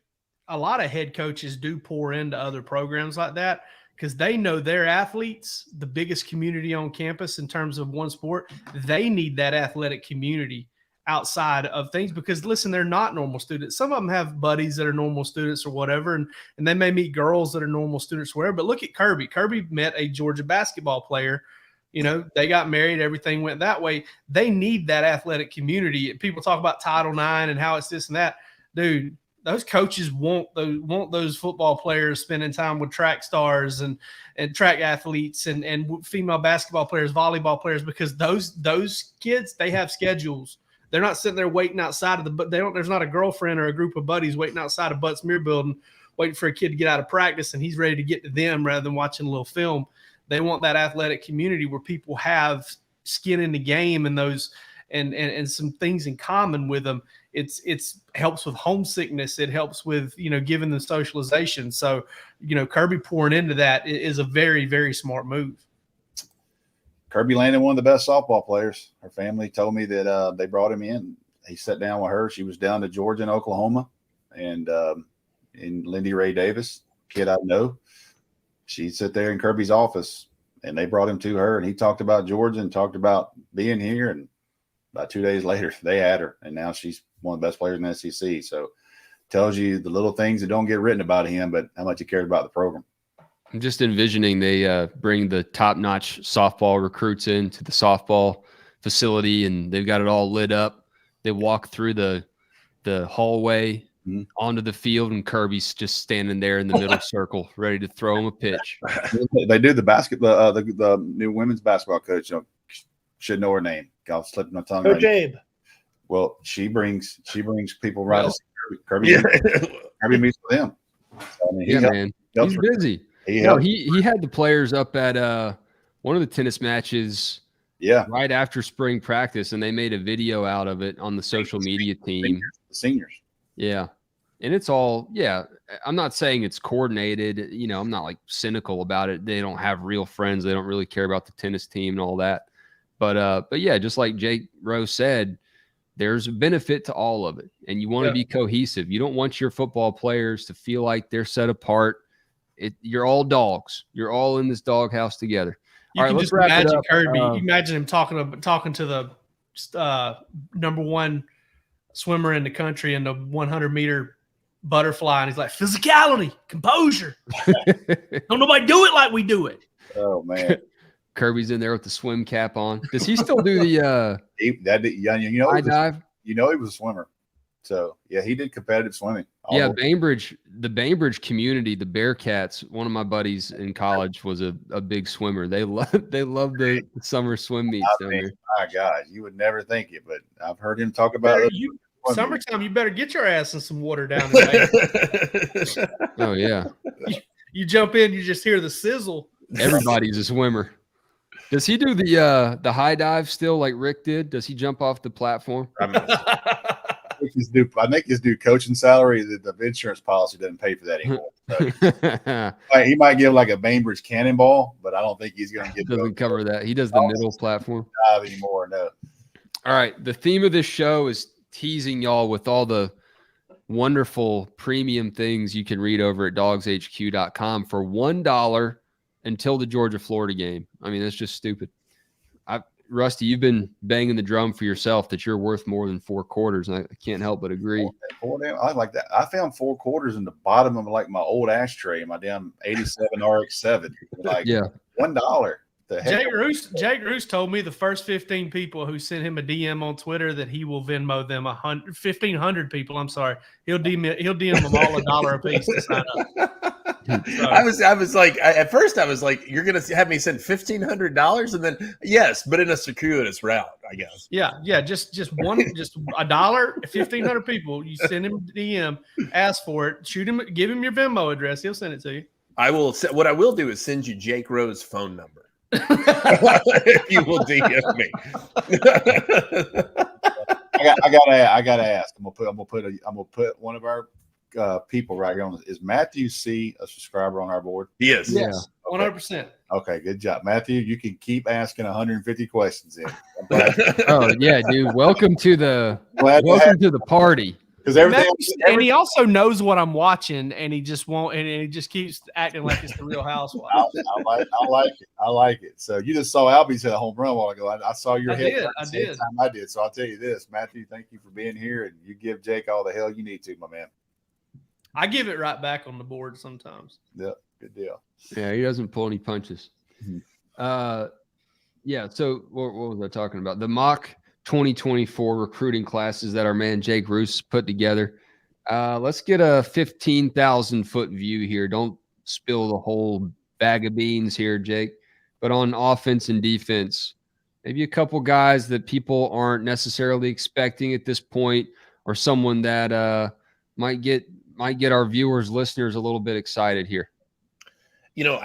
lot of head coaches do pour into other programs like that because they know their athletes, the biggest community on campus in terms of one sport. They need that athletic community outside of things because, listen, they're not normal students. Some of them have buddies that are normal students or whatever, and they may meet girls that are normal students or whatever. But look at Kirby. Kirby met a Georgia basketball player. They got married. Everything went that way. They need that athletic community. People talk about Title IX and how it's this and that. Dude, those coaches want those football players spending time with track stars and track athletes and female basketball players, volleyball players, because those kids, they have schedules. They're not sitting there waiting outside of there's not a girlfriend or a group of buddies waiting outside of Butts Mirror Building waiting for a kid to get out of practice and he's ready to get to them rather than watching a little film. They want that athletic community where people have skin in the game and those and some things in common with them. It's helps with homesickness. It helps with, giving them socialization. So, Kirby pouring into that is a very, very smart move. Kirby landed one of the best softball players. Her family told me that they brought him in. He sat down with her. She was down to Georgia and Oklahoma, and Lindy Ray Davis, kid I know, she'd sit there in Kirby's office, and they brought him to her, and he talked about Georgia and talked about being here. And about 2 days later, they had her, and now she's one of the best players in the SEC. So tells you the little things that don't get written about him, but how much he cared about the program. I'm just envisioning they bring the top-notch softball recruits into the softball facility, and they've got it all lit up. They walk through the hallway onto the field, and Kirby's just standing there in the middle circle, ready to throw him a pitch. They do the basketball. The new women's basketball coach should know her name. I'll slip my tongue. Coach Abe. Well, she brings people right to see Kirby. Kirby meets with them. So, I mean, man, he's busy. He had the players up at one of the tennis matches right after spring practice, and they made a video out of it on the social media team. The seniors. Yeah. And it's all, I'm not saying it's coordinated. I'm not like cynical about it. They don't have real friends. They don't really care about the tennis team and all that. But yeah, just like Jake Rose said, there's a benefit to all of it. And you want to be cohesive. You don't want your football players to feel like they're set apart. You're all dogs. You're all in this doghouse together. You can just imagine Kirby. You imagine him talking to the number one swimmer in the country in the 100-meter butterfly, and he's like, physicality, composure. Don't nobody do it like we do it. Oh man. Kirby's in there with the swim cap on. Does he still do the high dive? He was a swimmer. So yeah, he did competitive swimming. The Bainbridge community, the Bearcats, one of my buddies in college was a big swimmer. They love the summer swim meets down there. My gosh, you would never think it, but I've heard him talk about it. Summertime, you better get your ass in some water down there. Oh yeah. You jump in, you just hear the sizzle. Everybody's a swimmer. Does he do the high dive still like Rick did? Does he jump off the platform? I think his new coaching salary, the insurance policy doesn't pay for that anymore. So, he might give like a Bainbridge cannonball, but I don't think he's going to get. Doesn't cover that. He does the middle platform. Dive anymore? No. All right. The theme of this show is teasing y'all with all the wonderful premium things you can read over at DawgsHQ.com for $1 until the Georgia-Florida game. I mean, that's just stupid. Rusty, you've been banging the drum for yourself that you're worth more than 4 quarters, and I can't help but agree. I like that. I found 4 quarters in the bottom of like my old ashtray, my damn 87 RX-7. Like $1. The heck? Jake Roos told me the first 15 people who sent him a DM on Twitter that he will Venmo them 1,500 people. I'm sorry, he'll DM them all $1 a piece to sign up. So, I was like, at first I was like, you're gonna have me send $1,500, and then yes, but in a circuitous route, I guess. Yeah, just $1, $1, 1,500 people. You send him a DM, ask for it, shoot him, give him your Venmo address, he'll send it to you. What I will do is send you Jake Rowe's phone number. If you will DM me. I gotta ask. I'm gonna put one of our people right here on. Is Matthew C a subscriber on our board? He is. Yes, okay. 100%. Okay, good job, Matthew. You can keep asking 150 questions in. Oh yeah, dude. Welcome to the party. Because everything, and he also knows what I'm watching, and he just won't, and he just keeps acting like it's the Real Housewives. I like it. So you just saw Albie's hit a home run a while ago. I saw your head. I did. I did. So I'll tell you this, Matthew. Thank you for being here, and you give Jake all the hell you need to, my man. I give it right back on the board sometimes. Yep, good deal. Yeah, he doesn't pull any punches. Mm-hmm. Yeah. So what was I talking about? The mock 2024 recruiting classes that our man Jake Roos put together. Let's get a 15,000 foot view here. Don't spill the whole bag of beans here, Jake. But on offense and defense, maybe a couple guys that people aren't necessarily expecting at this point, or someone that might get our viewers, listeners a little bit excited here. You know,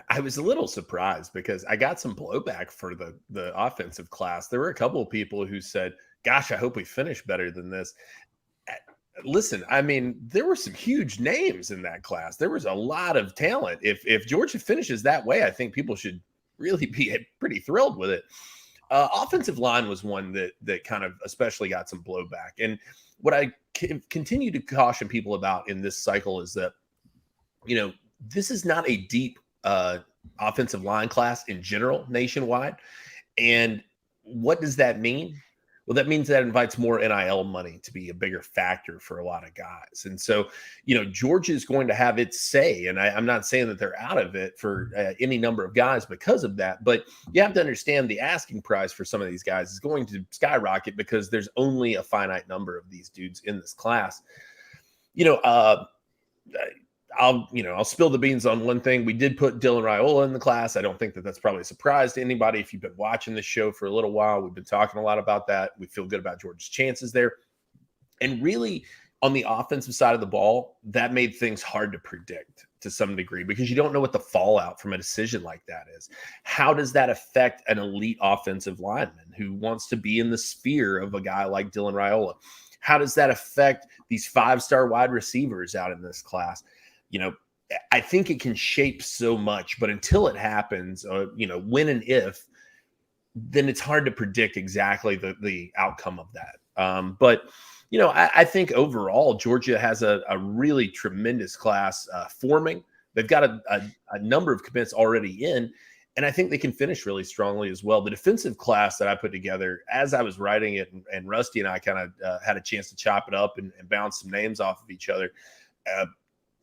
I was a little surprised because I got some blowback for the offensive class. There were a couple of people who said, gosh, I hope we finish better than this. Listen, I mean, there were some huge names in that class. There was a lot of talent. If Georgia finishes that way, I think people should really be pretty thrilled with it. Offensive line was one that kind of especially got some blowback. And what I continue to caution people about in this cycle is that, you know, this is not a deep offensive line class in general nationwide. And what does that mean? Well, that means that invites more NIL money to be a bigger factor for a lot of guys. And so, you know, Georgia is going to have its say. And I'm not saying that they're out of it for any number of guys because of that. But you have to understand the asking price for some of these guys is going to skyrocket because there's only a finite number of these dudes in this class. You know, I'll spill the beans on one thing. We did put Dylan Raiola in the class. I don't think that that's probably a surprise to anybody. If you've been watching this show for a little while, we've been talking a lot about that. We feel good about Georgia's chances there. And really, on the offensive side of the ball, that made things hard to predict to some degree because you don't know what the fallout from a decision like that is. How does that affect an elite offensive lineman who wants to be in the sphere of a guy like Dylan Raiola? How does that affect these 5-star wide receivers out in this class? You know, I think it can shape so much, but until it happens, you know, when and if, then it's hard to predict exactly the outcome of that. But, you know, I think overall, Georgia has a really tremendous class forming. They've got a number of commits already in, and I think they can finish really strongly as well. The defensive class that I put together, as I was writing it, and Rusty and I kind of had a chance to chop it up and bounce some names off of each other,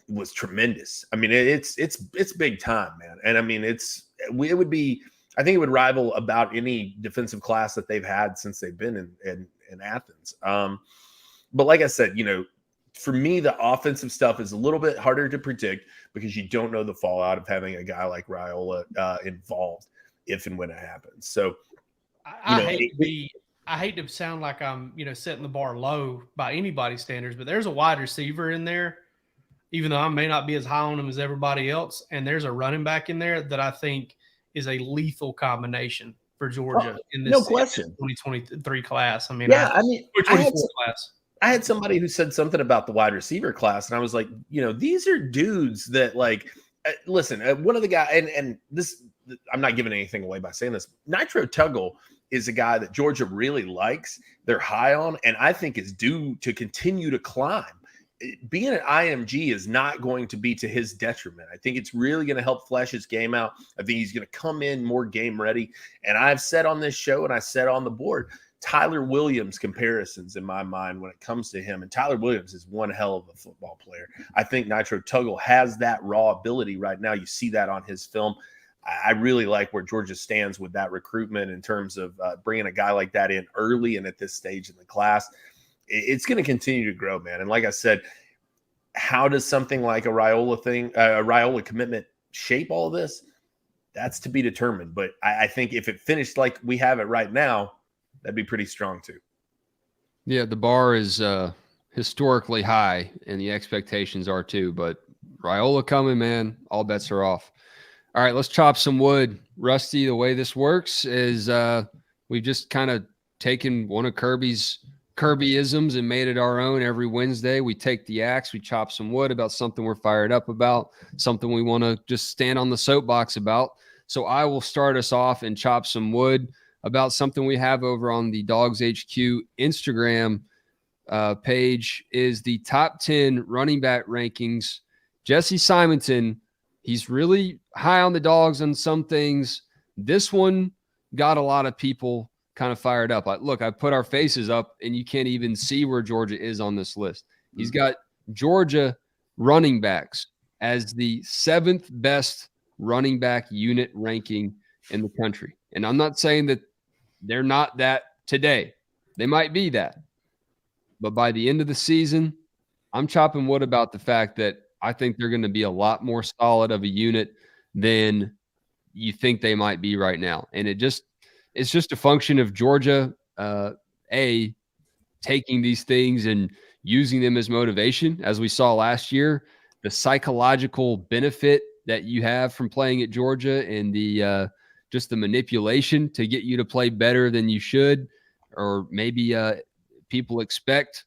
was tremendous. I mean, it's big time, man. And I mean, I think it would rival about any defensive class that they've had since they've been in Athens. But like I said, you know, for me, the offensive stuff is a little bit harder to predict because you don't know the fallout of having a guy like Raiola involved if and when it happens. So I hate to sound like I'm, you know, setting the bar low by anybody's standards, but there's a wide receiver in there, even though I may not be as high on him as everybody else. And there's a running back in there that I think is a lethal combination for Georgia in this 2023 class. I mean, I had somebody who said something about the wide receiver class, and I was like, you know, these are dudes that like, listen, one of the guys, and this, I'm not giving anything away by saying this, Nitro Tuggle is a guy that Georgia really likes. They're high on, and I think is due to continue to climb. Being an IMG is not going to be to his detriment. I think it's really going to help flesh his game out. I think he's going to come in more game ready. And I've said on this show, and I said on the board, Tyler Williams comparisons in my mind when it comes to him. And Tyler Williams is one hell of a football player. I think Nitro Tuggle has that raw ability right now. You see that on his film. I really like where Georgia stands with that recruitment in terms of bringing a guy like that in early and at this stage in the class. It's going to continue to grow, man. And like I said, how does something like a Raiola commitment shape all of this? That's to be determined. But I think if it finished like we have it right now, that'd be pretty strong too. Yeah, the bar is historically high, and the expectations are too. But Raiola coming, man, all bets are off. All right, let's chop some wood. Rusty, the way this works is we've just kind of taken one of Kirbyisms and made it our own. Every Wednesday, we take the axe, we chop some wood about something we're fired up about, something we want to just stand on the soapbox about. So I will start us off and chop some wood about something we have over on the DawgsHQ Instagram page is the top 10 running back rankings. Jesse Simonton, he's really high on the Dogs on some things. This one got a lot of people kind of fired up. Look, I put our faces up, and you can't even see where Georgia is on this list. He's got Georgia running backs as the 7th best running back unit ranking in the country. And I'm not saying that they're not that today. They might be that. But by the end of the season, I'm chopping wood about the fact that I think they're going to be a lot more solid of a unit than you think they might be right now. And it's just a function of Georgia, taking these things and using them as motivation. As we saw last year, the psychological benefit that you have from playing at Georgia and the just the manipulation to get you to play better than you should, or maybe people expect,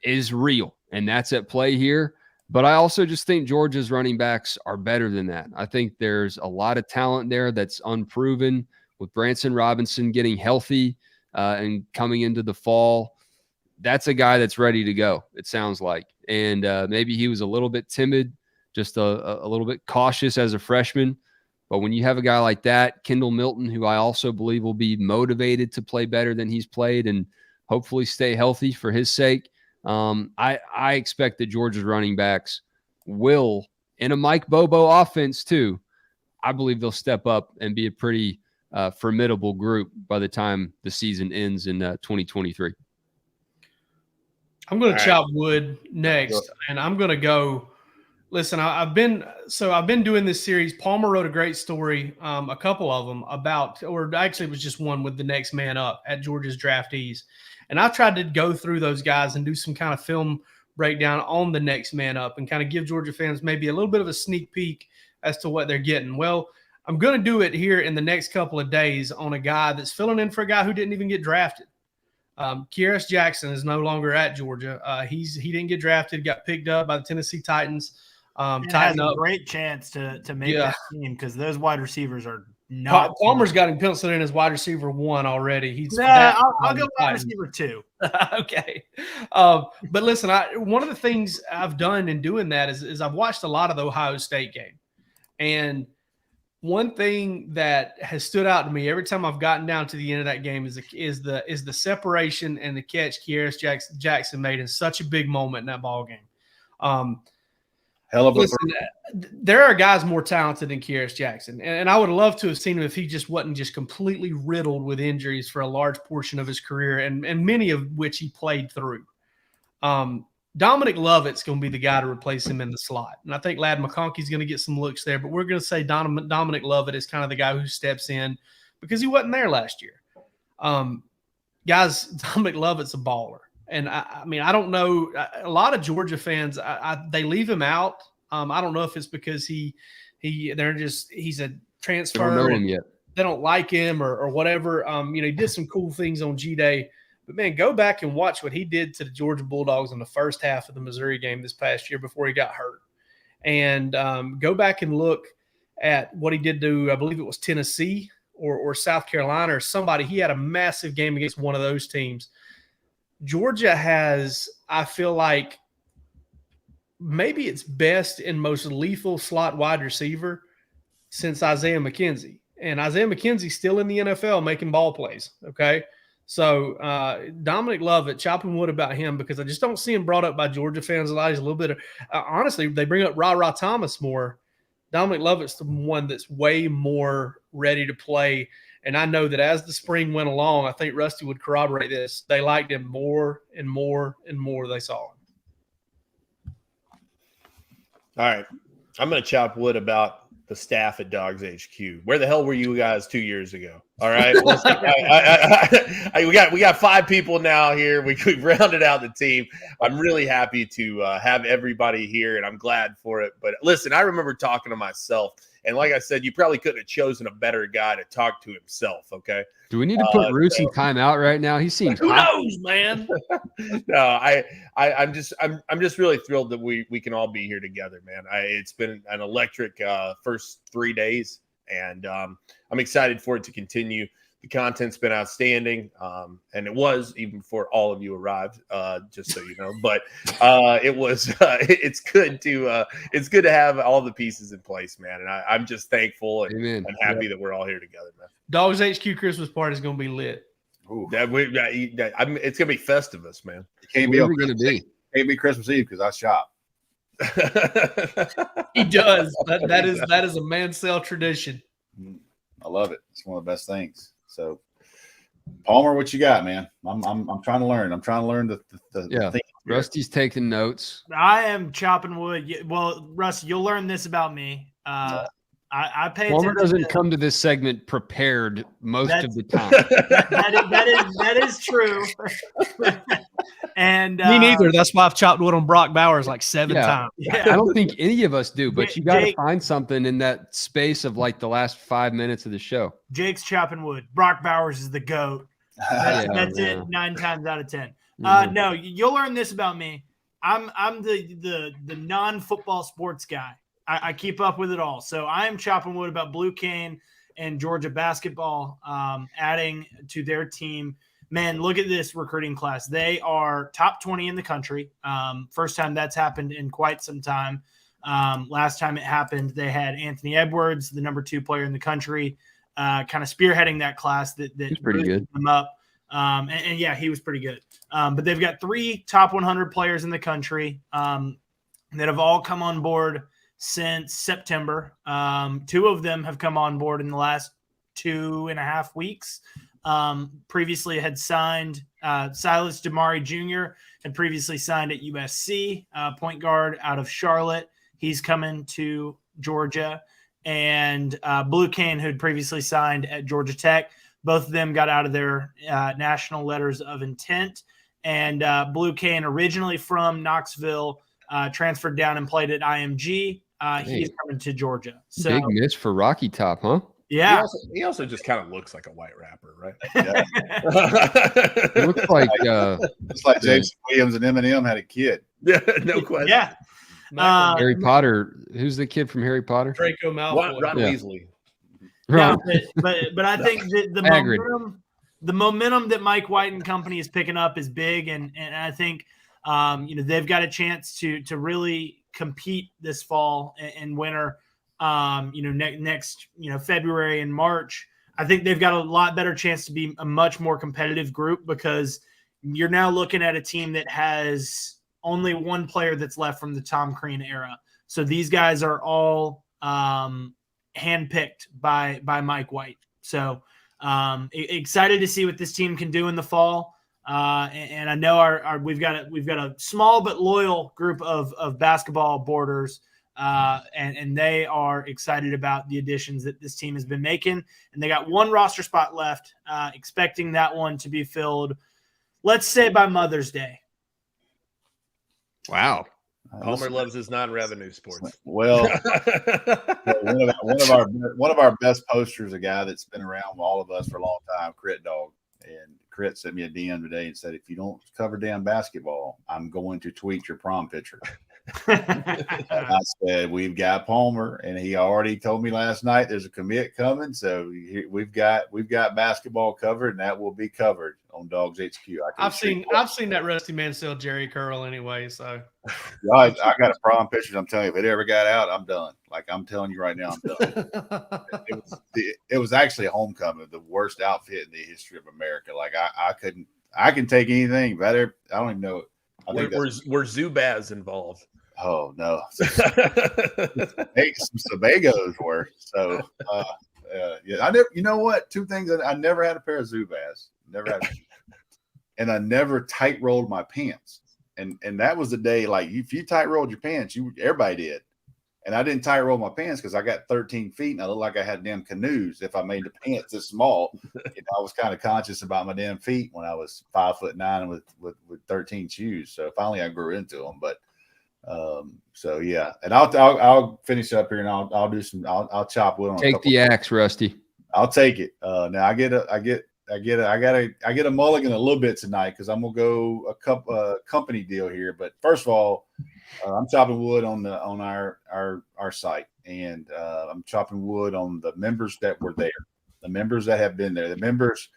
is real. And that's at play here. But I also just think Georgia's running backs are better than that. I think there's a lot of talent there that's unproven, with Branson Robinson getting healthy and coming into the fall. That's a guy that's ready to go, it sounds like. And maybe he was a little bit timid, just a little bit cautious as a freshman. But when you have a guy like that, Kendall Milton, who I also believe will be motivated to play better than he's played and hopefully stay healthy for his sake, I expect that Georgia's running backs will, in a Mike Bobo offense too, I believe they'll step up and be a pretty formidable group by the time the season ends in 2023. I'm going to chop wood next, and I'm going to go. Listen, I've been doing this series. Palmer wrote a great story, a couple of them or actually it was just one with the next man up at Georgia's draftees. And I tried to go through those guys and do some kind of film breakdown on the next man up and kind of give Georgia fans maybe a little bit of a sneak peek as to what they're getting. Well, I'm going to do it here in the next couple of days on a guy that's filling in for a guy who didn't even get drafted. Kearis Jackson is no longer at Georgia. He didn't get drafted, got picked up by the Tennessee Titans. Has a great chance to make that team because those wide receivers are not. Palmer's got him penciled in as wide receiver 1 already. I'll go wide receiver 2. Okay. But listen, one of the things I've done in doing that is I've watched a lot of the Ohio State game. And one thing that has stood out to me every time I've gotten down to the end of that game is the separation and the catch Kearis Jackson made in such a big moment in that ball game. Listen, there are guys more talented than Kearis Jackson, and I would love to have seen him if he just wasn't just completely riddled with injuries for a large portion of his career, and many of which he played through. Dominic Lovett's going to be the guy to replace him in the slot, and I think Ladd McConkey's going to get some looks there, but we're going to say Dominic Lovett is kind of the guy who steps in because he wasn't there last year. Guys, Dominic Lovett's a baller. And I mean, I don't know. A lot of Georgia fans, they leave him out. I don't know if it's because he's a transfer. They don't know him yet. They don't like him or whatever. He did some cool things on G-Day. But, man, go back and watch what he did to the Georgia Bulldogs in the first half of the Missouri game this past year before he got hurt. And go back and look at what he did to, I believe it was Tennessee or South Carolina or somebody. He had a massive game against one of those teams. Georgia has, I feel like, maybe its best and most lethal slot wide receiver since Isaiah McKenzie. And Isaiah McKenzie's still in the NFL making ball plays, okay? So Dominic Lovett, chopping wood about him because I just don't see him brought up by Georgia fans a lot. He's a little bit of honestly, they bring up Ra Thomas more. Dominic Lovett's the one that's way more ready to play. And I know that as the spring went along, I think Rusty would corroborate this. They liked him more and more and more they saw him. All right. I'm going to chop wood about the staff at DawgsHQ. Where the hell were you guys 2 years ago? All right. We got 5 people now here. We've rounded out the team. I'm really happy to have everybody here, and I'm glad for it. But listen, I remember talking to myself, and like I said, you probably couldn't have chosen a better guy to talk to himself. Okay. Do we need to put Roos in timeout right now? He seems Who hot. knows, man? No, I'm just really thrilled that we can all be here together, man. It's been an electric first 3 days, and I'm excited for it to continue. The content's been outstanding, and it was even before all of you arrived, just so you know. But it was it's good to have all the pieces in place, man. And I'm just thankful and happy that we're all here together, man. DawgsHQ Christmas party is going to be lit. Ooh. It's gonna be Festivus, man. It can't be Whatever going to be. Can't be Christmas Eve because I shop. He does. That is a Mansell tradition. I love it. It's one of the best things. So, Palmer, what you got, man? I'm trying to learn. I'm trying to learn the thing. Rusty's taking notes. I am chopping wood. Well, Rusty, you'll learn this about me. I pay Palmer attention. doesn't come to this segment prepared most of the time. that is true. And me neither. That's why I've chopped wood on Brock Bowers like 7 times. Yeah. I don't think any of us do, but you got to Jake- find something in that space of like the last 5 minutes of the show. Jake's chopping wood. Brock Bowers is the GOAT. That's Yeah. it. 9 times out of 10. Mhm. No, you'll learn this about me. I'm the non-football sports guy. I keep up with it all. So I am chopping wood about Blue Cane and Georgia basketball adding to their team. Man, look at this recruiting class. They are top 20 in the country. First time that's happened in quite some time. Last time it happened, they had Anthony Edwards, the number 2 player in the country, kind of spearheading that class that He's pretty good. them up. And yeah, he was pretty good. But they've got 3 top 100 players in the country that have all come on board since September. 2 of them have come on board in the last 2.5 weeks. Previously had signed Silas Damari Jr. had previously signed at USC, point guard out of Charlotte. He's coming to Georgia. And Blue Cane, who had previously signed at Georgia Tech. Both of them got out of their national letters of intent. And Blue Cane, originally from Knoxville, transferred down and played at IMG. He's coming to Georgia. So Big miss for Rocky Top, huh? yeah. He also just kind of looks like a white rapper, right? Yeah. It looks like It's like James Williams and Eminem had a kid. Yeah, no question. Yeah. Harry Potter. Who's the kid from Harry Potter? Draco Malfoy. Ron Yeah. Weasley. Yeah, but I think that Hagrid. the momentum that Mike White and company is picking up is big, and I think they've got a chance to really compete this fall and winter. Next February and March, I think they've got a lot better chance to be a much more competitive group because you're now looking at a team that has only 1 player that's left from the Tom Crean era. So these guys are all handpicked by Mike White. So excited to see what this team can do in the fall. And I know we've got a small but loyal group of basketball boarders. And they are excited about the additions that this team has been making. And they got 1 roster spot left, expecting that one to be filled, let's say, by Mother's Day. Wow. Palmer loves his non-revenue sports. Well, one of our best posters, a guy that's been around with all of us for a long time, Crit Dog. And Crit sent me a DM today and said, if you don't cover damn basketball, I'm going to tweet your prom picture. I said, we've got Palmer, and he already told me last night there's a commit coming. So we've got basketball covered, and that will be covered on DawgsHQ. I've seen that Rusty Mansell Jerry curl anyway. So I got a prom picture. I'm telling you, if it ever got out, I'm done. Like I'm telling you right now, I'm done. It was actually a homecoming, the worst outfit in the history of America. Like I can take anything better. I don't even know. Were Zubaz involved? Oh no, some Sebagos were. So yeah, I never. You know what? Two things. I never had a pair of Zubaz. Never had, and I never tight rolled my pants. And that was the day. Like if you tight rolled your pants, everybody did. And I didn't tight roll my pants because I got 13 feet and I looked like I had damn canoes. If I made the pants this small, I was kind of conscious about my damn feet when I was 5'9" with 13 shoes. So finally I grew into them. But so yeah, and I'll finish up here and I'll do some. I'll chop wood on. Take the axe, Rusty. I'll take it. Now I get a mulligan a little bit tonight because I'm gonna go a company deal here. But first of all, I'm chopping wood on our site, and I'm chopping wood on the members that were there, the members that have been there, the members.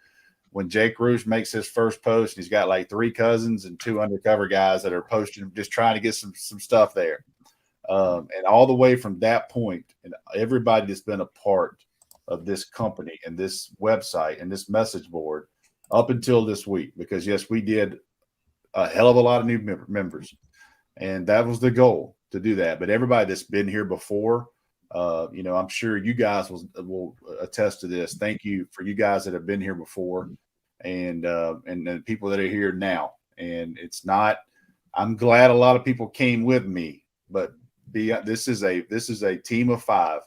When Jake Roosh makes his first post, he's got like 3 cousins and 2 undercover guys that are posting, just trying to get some stuff there. And all the way from that point, and everybody that's been a part of this company and this website and this message board up until this week, because yes, we did a hell of a lot of new members, and that was the goal to do that. But everybody that's been here before, I'm sure you guys will attest to this. Thank you for you guys that have been here before, and the people that are here now. And it's not. I'm glad a lot of people came with me, but this is a team of 5.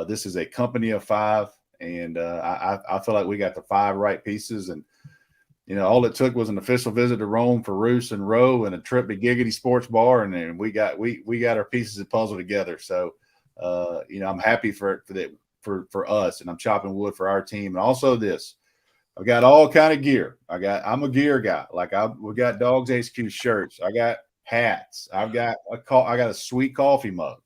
This is a company of 5, and I feel like we got the 5 right pieces. And all it took was an official visit to Rome for Roos and Rowe and a trip to Giggity Sports Bar, and then we got our pieces of the puzzle together. So. I'm happy for us, and I'm chopping wood for our team. And also this, I've got all kind of gear. I'm a gear guy. Like we got DawgsHQ shirts. I got hats. I've got a sweet coffee mug.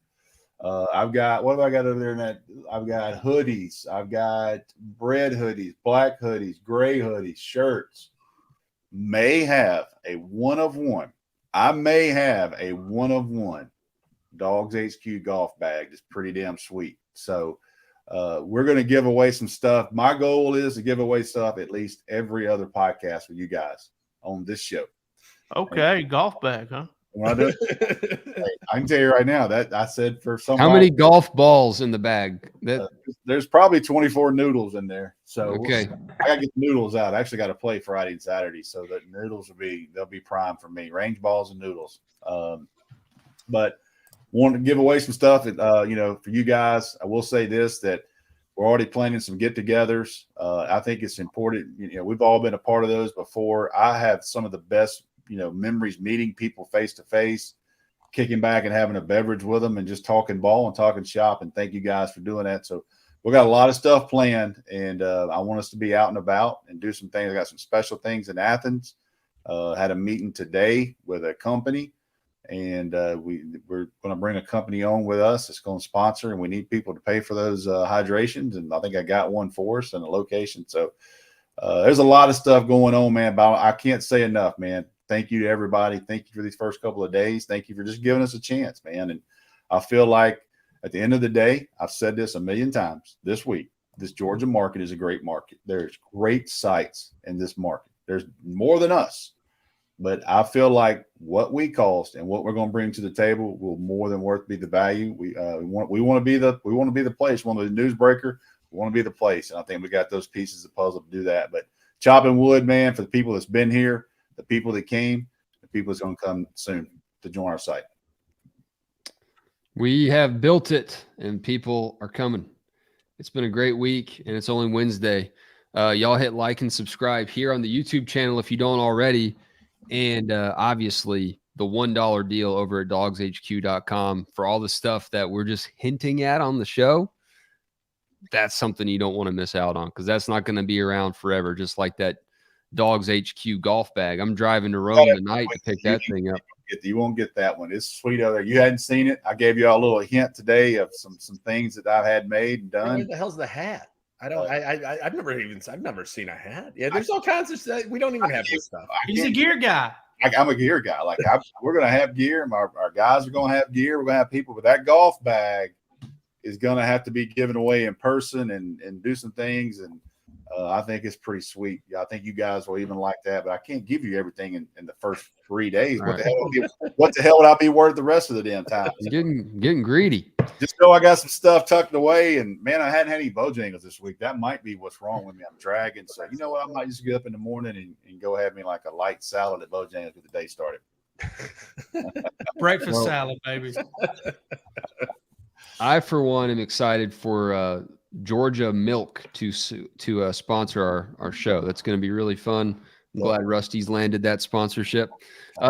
I've got, what have I got over there in that? I've got hoodies. I've got red hoodies, black hoodies, gray hoodies, shirts. May have a one of one. I may have a one of one DawgsHQ golf bag. That's pretty damn sweet. So we're going to give away some stuff. My goal is to give away stuff at least every other podcast with you guys on this show. Okay, golf bag, huh? Hey, I can tell you right now that I said for some. How many golf balls in the bag? There's probably 24 noodles in there. So okay, I got to get the noodles out. I actually got to play Friday and Saturday, so the noodles they'll be prime for me. Range balls and noodles. But want to give away some stuff. For you guys, I will say this, that we're already planning some get-togethers. I think it's important. We've all been a part of those before. I have some of the best, memories meeting people face-to-face, kicking back and having a beverage with them and just talking ball and talking shop. And thank you guys for doing that. So we got a lot of stuff planned, and I want us to be out and about and do some things. I got some special things in Athens. Had a meeting today with a company. And we're going to bring a company on with us that's going to sponsor, and we need people to pay for those hydrations. And I think I got one for us and a location. So there's a lot of stuff going on, man. But I can't say enough, man. Thank you to everybody. Thank you for these first couple of days. Thank you for just giving us a chance, man. And I feel like at the end of the day, I've said this a million times this week, this Georgia market is a great market. There's great sites in this market. There's more than us. But I feel like what we cost and what we're going to bring to the table will more than worth be the value. We want to be the place. One of the newsbreaker. We want to be the place, and I think we got those pieces of the puzzle to do that. But chopping wood, man, for the people that's been here, the people that came, the people that's going to come soon to join our site. We have built it, and people are coming. It's been a great week, and it's only Wednesday. Y'all hit like and subscribe here on the YouTube channel if you don't already. And obviously the $1 deal over at DawgsHQ.com for all the stuff that we're just hinting at on the show. That's something you don't want to miss out on, because that's not going to be around forever, just like that DawgsHQ golf bag. I'm driving to Rome tonight to pick that thing up. You won't get that one. It's sweet over there. You hadn't seen it. I gave you all a little hint today of some things that I've had made and done. What the hell's the hat? I've never seen a hat. Yeah, there's all kinds of stuff. We don't even have this stuff. He's a gear guy. I'm a gear guy. Like we're going to have gear. Our guys are going to have gear. We're going to have people, but that golf bag is going to have to be given away in person and do some things. And I think it's pretty sweet. Yeah, I think you guys will even like that, but I can't give you everything in the first 3 days. What the hell would I be worth the rest of the damn time? Getting greedy. Just know I got some stuff tucked away, and man, I hadn't had any Bojangles this week. That might be what's wrong with me. I'm dragging. So you know what? I might just get up in the morning and go have me like a light salad at Bojangles with the day started. Breakfast salad, baby. I, for one, am excited for Georgia Milk to sponsor our show. That's going to be really fun. I'm glad Rusty's landed that sponsorship.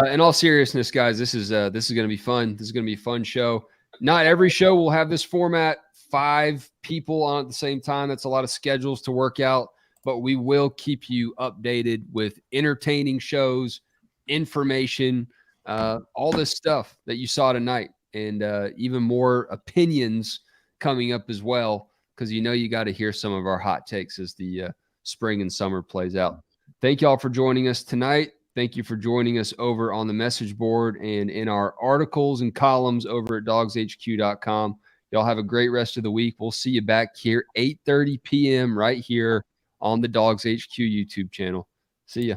In all seriousness, guys, this is going to be fun. This is going to be a fun show. Not every show will have this format. 5 people on at the same time. That's a lot of schedules to work out, but we will keep you updated with entertaining shows, information, all this stuff that you saw tonight, and even more opinions coming up as well, because you got to hear some of our hot takes as the spring and summer plays out. Thank you all for joining us tonight. Thank you for joining us over on the message board and in our articles and columns over at DawgsHQ.com. Y'all have a great rest of the week. We'll see you back here 8:30 p.m. right here on the DawgsHQ YouTube channel. See ya.